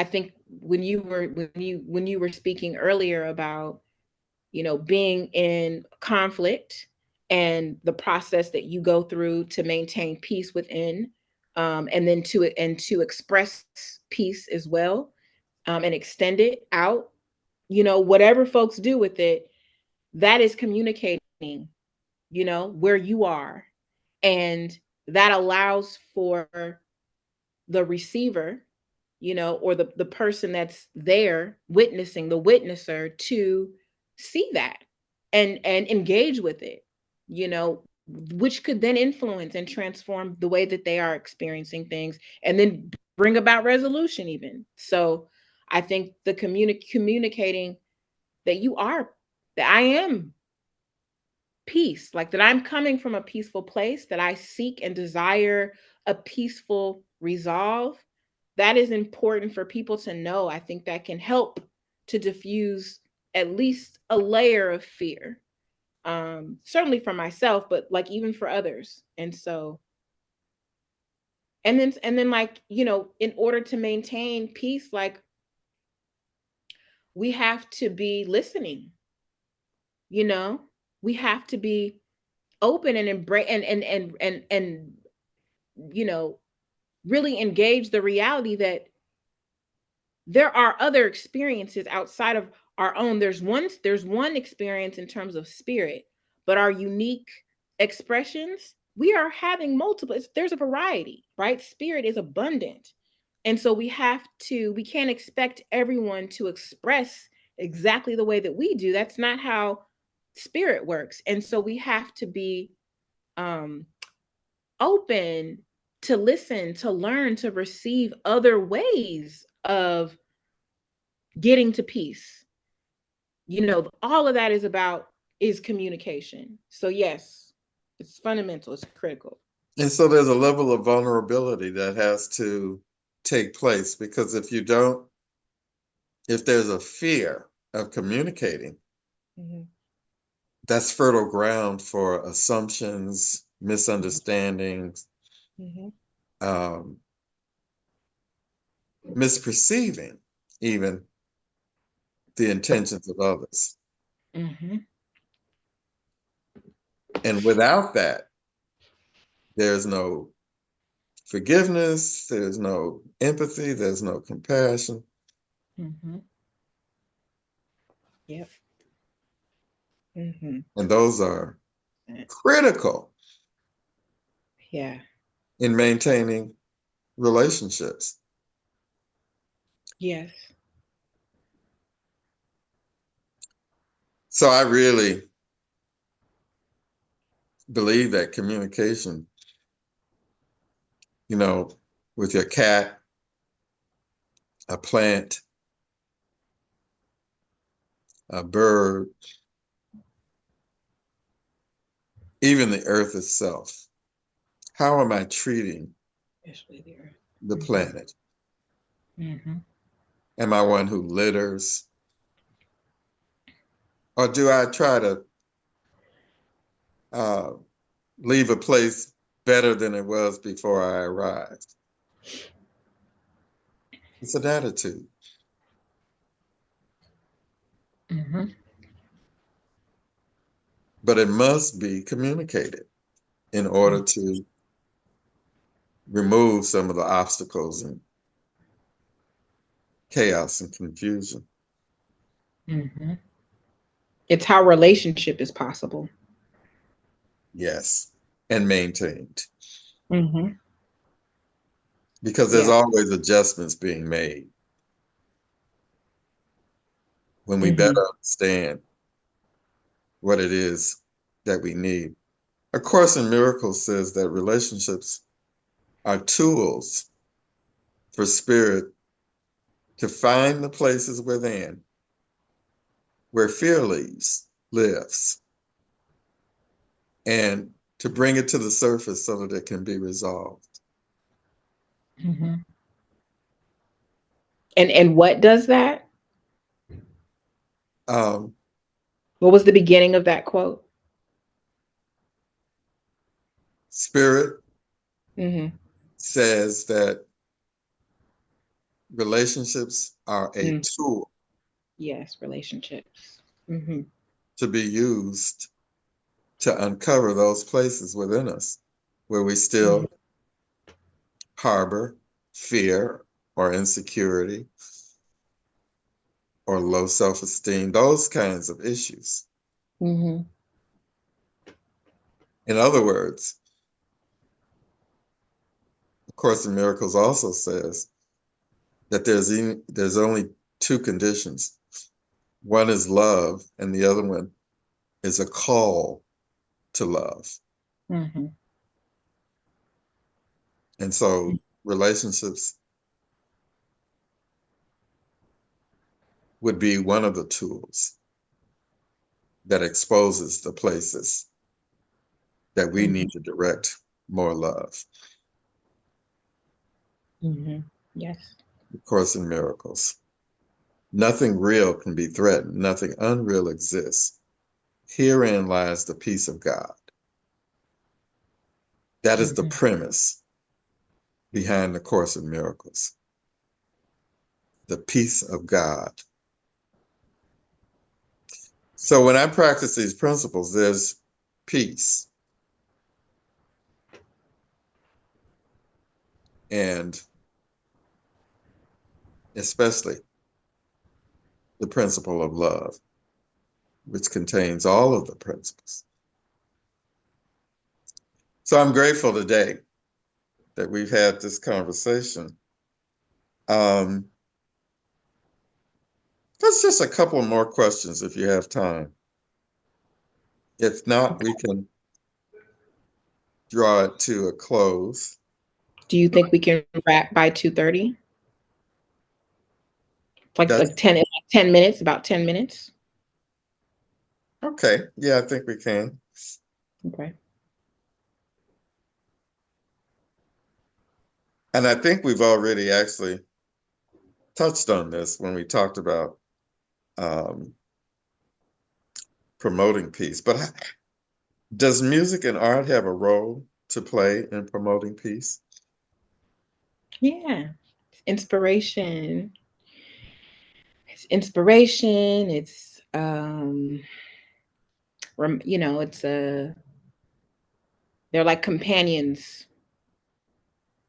think when you were speaking earlier about being in conflict and the process that you go through to maintain peace within, and then to express peace as well, and extend it out, whatever folks do with it, that is communicating, where you are, and that allows for the receiver, or the person that's there witnessing, the witnesser, to see that and engage with it, which could then influence and transform the way that they are experiencing things, and then bring about resolution even. So I think the communicating that that I am peace, like that I'm coming from a peaceful place, that I seek and desire a peaceful resolve, that is important for people to know. I think that can help to diffuse at least a layer of fear, certainly for myself, but like even for others. And so, and then like, in order to maintain peace, like we have to be listening, you know we have to be open and embrace and you know really engage the reality that there are other experiences outside of our own. There's one experience in terms of spirit, but our unique expressions, we are having multiple. There's a variety, right? Spirit is abundant. And so we can't expect everyone to express exactly the way that we do. That's not how spirit works. And so we have to be um open to listen, to learn, to receive other ways of getting to peace. All of that is communication. So yes, it's fundamental, it's critical. And so there's a level of vulnerability that has to take place because if there's a fear of communicating, Mhm. that's fertile ground for assumptions, misunderstandings, Mm-hmm. um, misperceiving even the intentions of others. Mm-hmm. And without that, there's no forgiveness, there's no empathy, there's no compassion. Mm-hmm. Yep. Mm-hmm. And those are critical Yeah. in maintaining relationships. Yes. So I really believe that communication, you know, with your cat, a plant, a bird, even the earth itself. How am I treating Especially there. the Mm-hmm. planet? Mm-hmm. Am I one who litters? Or do I try to uh, leave a place better than it was before I arrived? It's an attitude, Mm-hmm. but it must be communicated in order to remove some of the obstacles and chaos and confusion. Mm-hmm. It's how relationship is possible. Yes, and maintained. Mm-hmm. Because there's Yeah. always adjustments being made when we Mm-hmm. better understand what it is that we need. A Course in Miracles says that relationships are tools for spirit to find the places within where fear lives, and to bring it to the surface so that it can be resolved. Mm-hmm. And what does that? Um, What was the beginning of that quote? Spirit Mm-hmm. says that relationships are a Mm. tool Yes, relationships. Mm-hmm. to be used to uncover those places within us where we Mm-hmm. still harbor fear or insecurity or low self-esteem, those kinds of issues. Mm-hmm. In other words, A Course in Miracles also says that there's only two conditions. One is love, and the other one is a call to love. Mm-hmm. And so relationships would be one of the tools that exposes the places that we Mm-hmm. need to direct more love. Mm-hmm. Yes. A Course in Miracles. Nothing real can be threatened. Nothing unreal exists. Herein lies the peace of God. That is the Mm-hmm. premise behind the Course in Miracles. The peace of God. So when I practice these principles, there's peace. And especially the principle of love, which contains all of the principles. So I'm grateful today that we've had this conversation. Um, Let's just a couple more questions if you have time. If not, we can draw it to a close. Do you think we can wrap by 2:30? Like That's 10 minutes, about 10 minutes? okay. Yeah, I think we can. Okay. And I think we've already actually touched on this when we talked about um, promoting peace. But does music and art have a role to play in promoting peace? Yeah. It's inspiration. It's inspiration. It's it's they're like companions.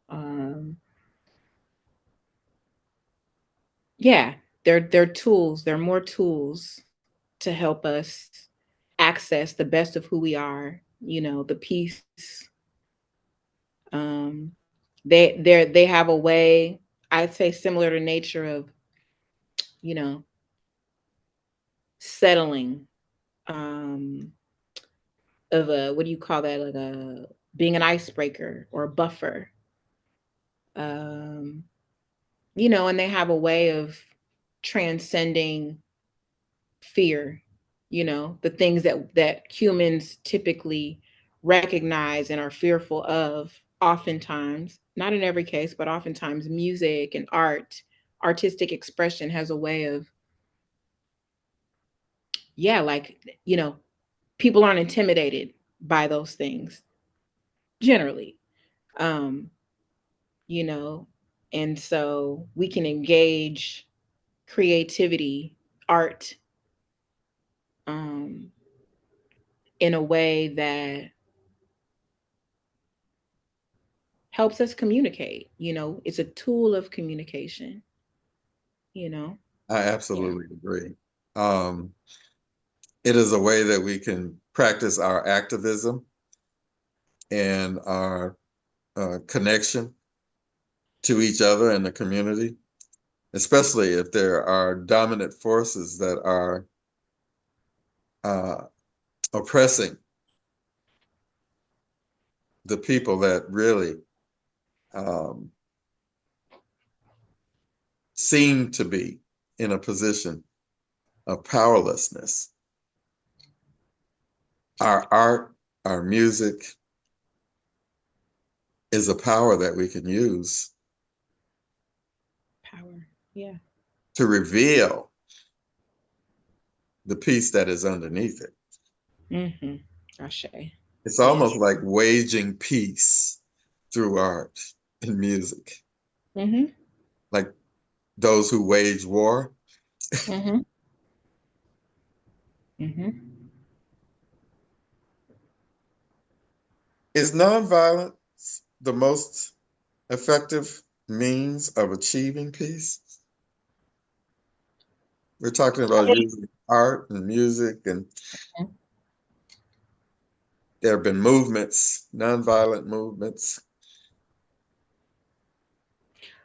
Um, yeah, they're tools. They're more tools to help us access the best of who we are. The peace. Um, they have a way. I'd say similar to nature of you know settling. Um, of a what do you call that? Like a being an icebreaker or a buffer. Um, and they have a way of transcending fear, the things that humans typically recognize and are fearful of. Oftentimes, not in every case, but oftentimes music and artistic expression has a way of, yeah, like, people aren't intimidated by those things generally. um you know and so we can engage creativity, art, um in a way that helps us communicate. It's a tool of communication, you know I yeah. absolutely agree. Um, it is a way that we can practice our activism and our connection to each other and the community, especially if there are dominant forces that are uh, oppressing the people that really um, seem to be in a position of powerlessness. Our art, our music is a power that we can use Power. Yeah. to reveal the peace that is underneath it. Mm-hmm. Ashe. It's Yes. almost like waging peace through art and music, Mm-hmm. like those who wage war. Mm-hmm. Mm-hmm. Is nonviolence the most effective means of achieving peace? We're talking about using art and music, and there have been movements, nonviolent movements.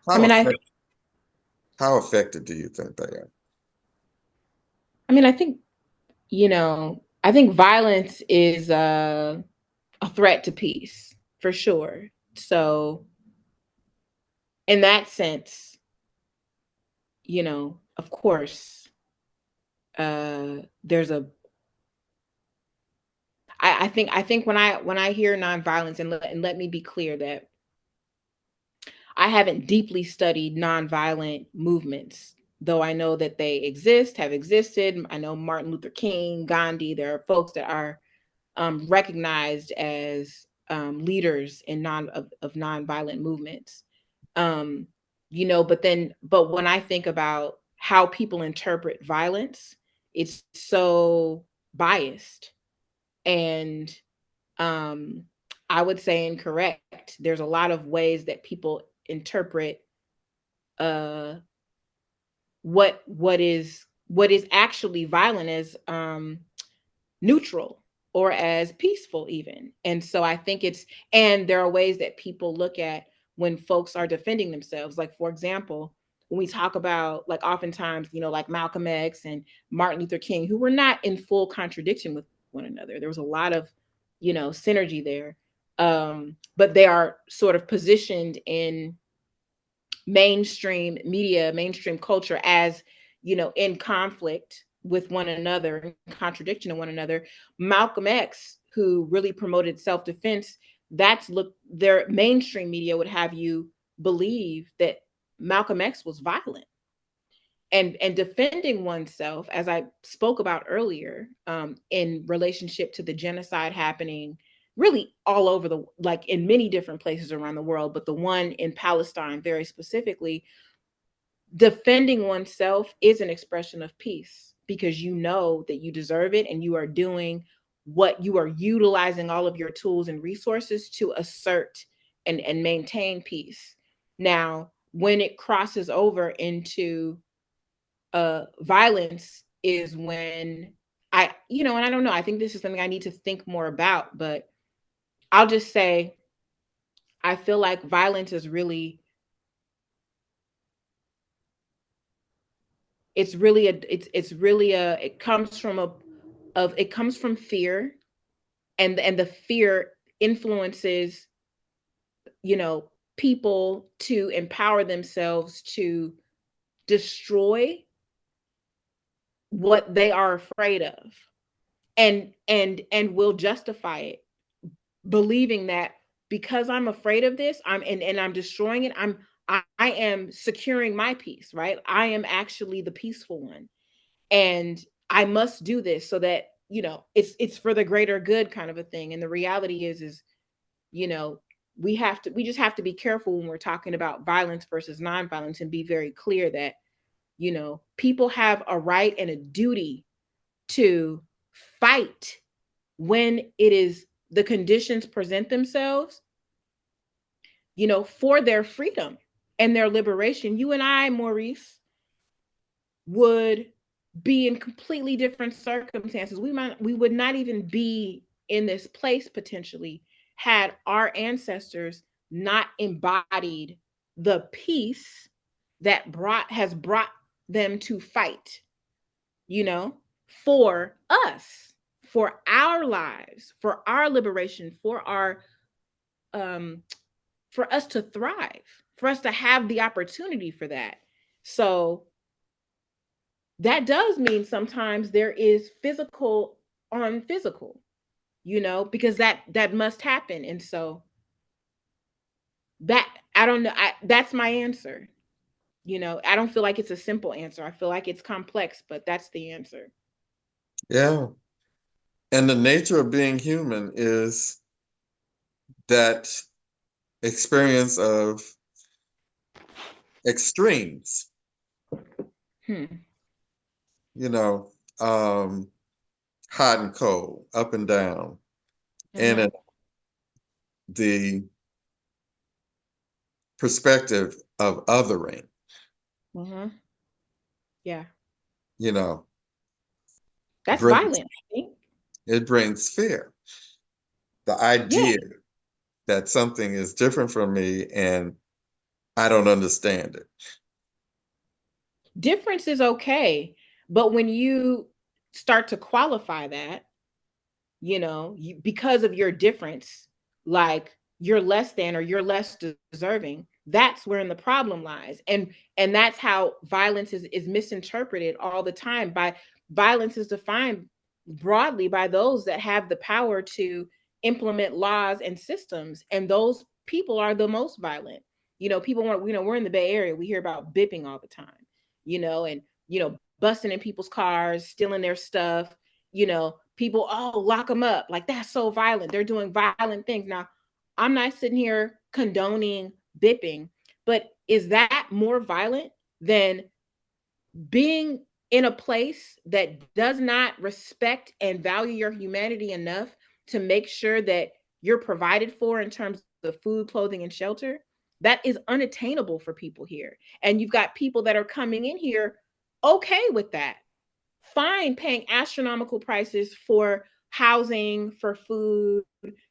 I How mean, I, effective, how effective do you think they are? I mean, I think violence is a threat to peace for sure. So, in that sense, of course, there's a. I think when I hear nonviolence, and let me be clear that I haven't deeply studied nonviolent movements, though I know that they exist, have existed. I know Martin Luther King, Gandhi. There are folks that are recognized as leaders in of nonviolent movements. Um, but when I think about how people interpret violence, it's so biased and um, I would say incorrect. There's a lot of ways that people interpret uh, what is actually violent as neutral or as peaceful even. And so I think and there are ways that people look at when folks are defending themselves. Like, for example, when we talk about, like, oftentimes, like Malcolm X and Martin Luther King, who were not in full contradiction with one another. There was a lot of, synergy there. But they are sort of positioned in mainstream media, mainstream culture as, in conflict with one another, in contradiction to one another. Malcolm X, who really promoted self-defense, their mainstream media would have you believe that Malcolm X was violent. and defending oneself, as I spoke about earlier, in relationship to the genocide happening really all over the, like in many different places around the world, but the one in Palestine very specifically, defending oneself is an expression of peace, because you know that you deserve it and you are doing what you are utilizing all of your tools and resources to assert and maintain peace. Now, when it crosses over into violence is when and I don't know, I think this is something I need to think more about, but I'll just say I feel like violence is really, it's really a, it comes from a, of it comes from fear, and the fear influences, you know, people to empower themselves to destroy what they are afraid of, and will justify it, believing that because I'm afraid of this, and I'm destroying it, I am securing my peace, right? I am actually the peaceful one, and I must do this so that, it's for the greater good, kind of a thing. And the reality is, you know, we just have to be careful when we're talking about violence versus nonviolence, and be very clear that, people have a right and a duty to fight when it is the conditions present themselves, for their freedom and their liberation. You and I, Maurice, would be in completely different circumstances. We would not even be in this place potentially had our ancestors not embodied the peace that brought them to fight, you know, for us, for our lives, for our liberation, um for us to thrive, for us to have the opportunity for that. So that does mean sometimes there is physical on physical, because that must happen. And so that, I don't know, that's my answer. I don't feel like it's a simple answer. I feel like it's complex, but that's the answer. Yeah. And the nature of being human is that experience of extremes, Hmm. you know, um, hot and cold, up and down, and Mm-hmm. the perspective of othering, Mm-hmm. Yeah. you know, That's brings violent, I think. it brings fear. The Yeah. idea that something is different from me and I don't understand it. Difference is okay. But when you start to qualify that, because of your difference, like you're less than or you're less deserving, that's wherein the problem lies. And that's how violence is misinterpreted all the time. By Violence is defined broadly by those that have the power to implement laws and systems, and those people are the most violent. People want, we're in the Bay Area, we hear about bipping all the time, and busting in people's cars, stealing their stuff, people, oh, lock them up. Like, that's so violent. They're doing violent things. Now, I'm not sitting here condoning bipping, but is that more violent than being in a place that does not respect and value your humanity enough to make sure that you're provided for in terms of food, clothing, and shelter? That is unattainable for people here. And you've got people that are coming in here okay with that, fine paying astronomical prices for housing, for food,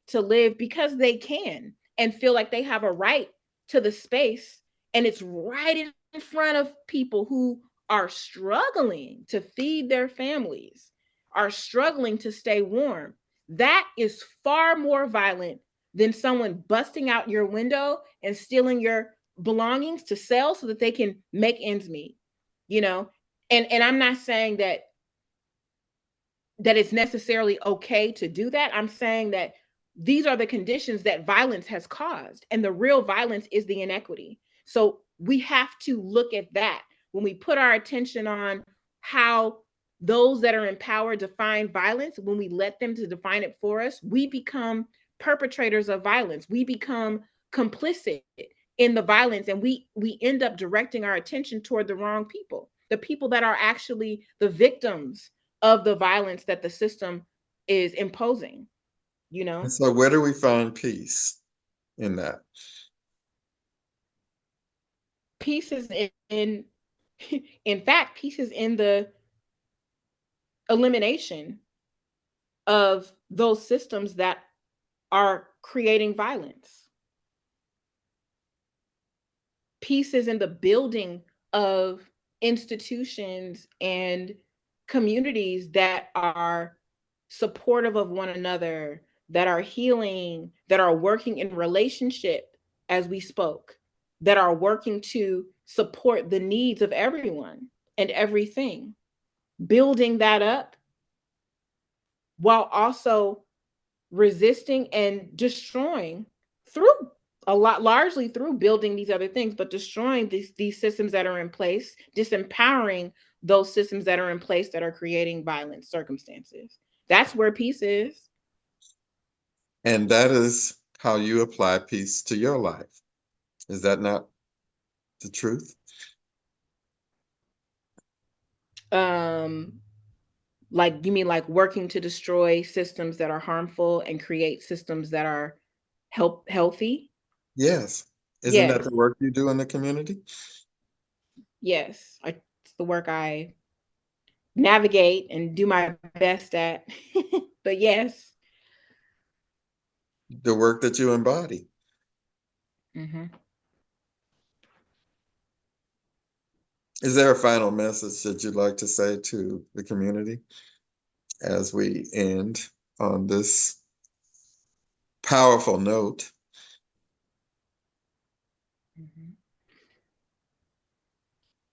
to live, because they can, and feel like they have a right to the space. And it's right in front of people who are struggling to feed their families, are struggling to stay warm. That is far more violent than someone busting out your window and stealing your belongings to sell so that they can make ends meet, you know? And I'm not saying that it's necessarily okay to do that. I'm saying that these are the conditions that violence has caused, and the real violence is the inequity. So we have to look at that. when we put our attention on how those that are in power define violence, when we let them to define it for us, we become perpetrators of violence. We become complicit in the violence, and we end up directing our attention toward the wrong people, the people that are actually the victims of the violence that the system is imposing, you know. And so where do we find peace in that? Peace is in fact, peace is in the elimination of those systems that are creating violence. Peace is in the building of institutions and communities that are supportive of one another, that are healing, that are working in relationship, as we spoke, that are working to support the needs of everyone and everything. Building that up while also resisting and destroying through a lot, largely through building these other things, but destroying these systems that are in place, disempowering those systems that are in place that are creating violent circumstances. That's where peace is. And that is how you apply peace to your life. Is that not the truth? um like, you mean like working to destroy systems that are harmful and create systems that are healthy? Yes. Isn't that Yes. the work you do in the community? Yes, it's the work I navigate and do my best at. But yes. The work that you embody. Mm-hmm. Is there a final message that you'd like to say to the community as we end on this powerful note? Mm-hmm.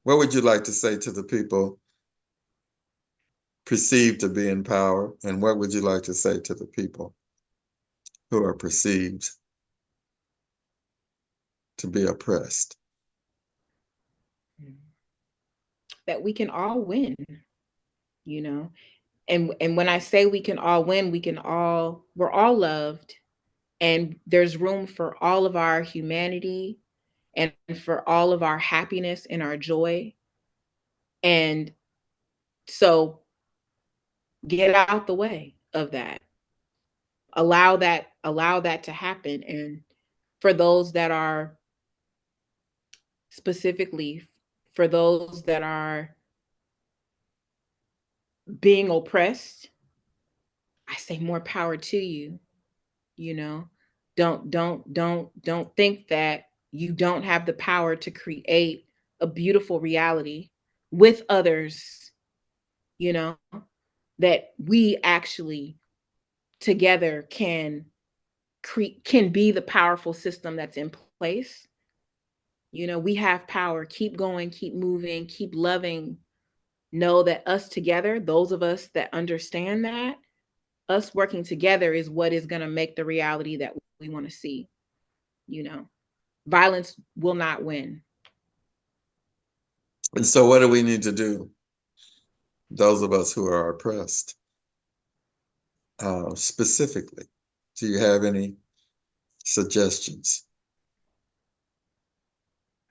What would you like to say to the people perceived to be in power? And what would you like to say to the people who are perceived to be oppressed? That we can all win, you know. And when I say we can all win, we're all loved, and there's room for all of our humanity and for all of our happiness and our joy. And so get out the way of that. Allow that to happen. And for those that are specifically for those that are being oppressed, I say more power to you, you know. Don't think that you don't have the power to create a beautiful reality with others, you know, that we actually together can be the powerful system that's in place. You know, we have power. Keep going, keep moving, keep loving. Know that us together, those of us that understand that, us working together is what is going to make the reality that we want to see. You know, violence will not win. And so, what do we need to do, those of us who are oppressed, specifically? Do you have any suggestions?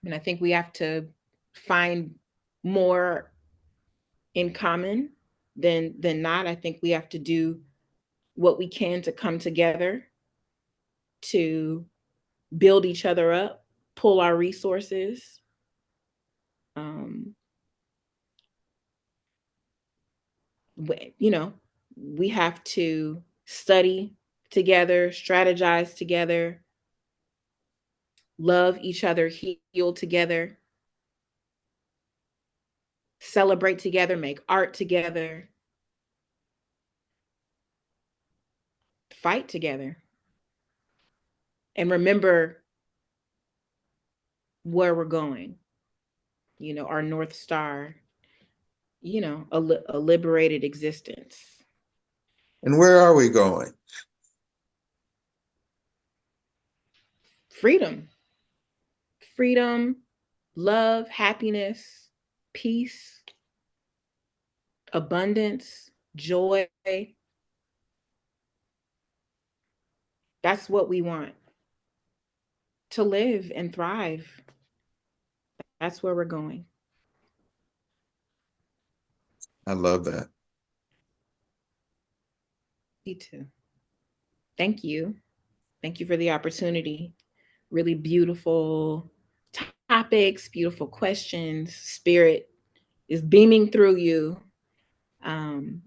And I think we have to find more in common than not. I think we have to do what we can to come together to build each other up, pull our resources. Um, you know, we have to study together, strategize together, love each other, heal together, celebrate together, make art together, fight together, and remember where we're going, you know, our North Star, you know, a liberated existence. And where are we going? Freedom, freedom, love, happiness, peace, abundance, joy. That's what we want, to live and thrive. That's where we're going. I love that. Me too. Thank you. Thank you for the opportunity. Really beautiful topics, beautiful questions. Spirit is beaming through you, and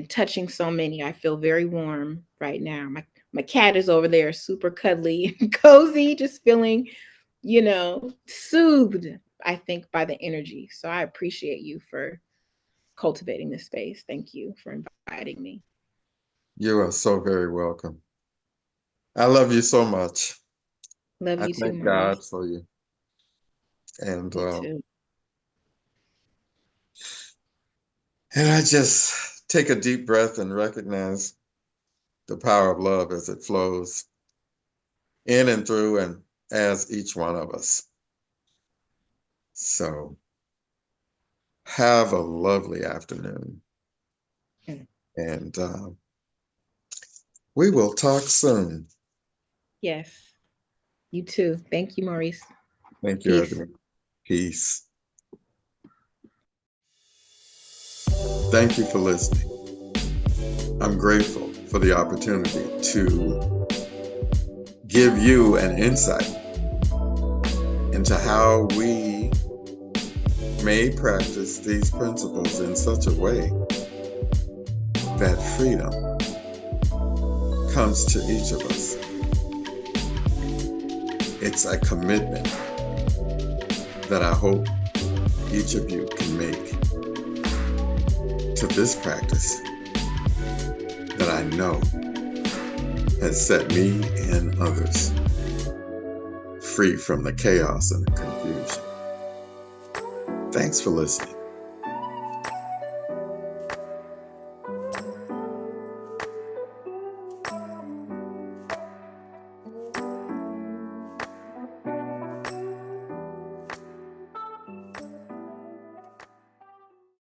touching so many. I feel very warm right now. My cat is over there, super cuddly and cozy, just feeling, soothed, I think, by the energy. So I appreciate you for cultivating this space. Thank you for inviting me. You are so very welcome. I love you so much. Love I you too, thank God Maurice. for you. And Me too. I just take a deep breath and recognize the power of love as it flows in and through and as each one of us. So have a lovely afternoon. And we will talk soon. Yes. You too. Thank you, Maurice. Thank you, Peace. Ebony. Peace. Thank you for listening. I'm grateful for the opportunity to give you an insight into how we may practice these principles in such a way that freedom comes to each of us. It's a commitment that I hope each of you can make to this practice that I know has set me and others free from the chaos and the confusion. Thanks for listening.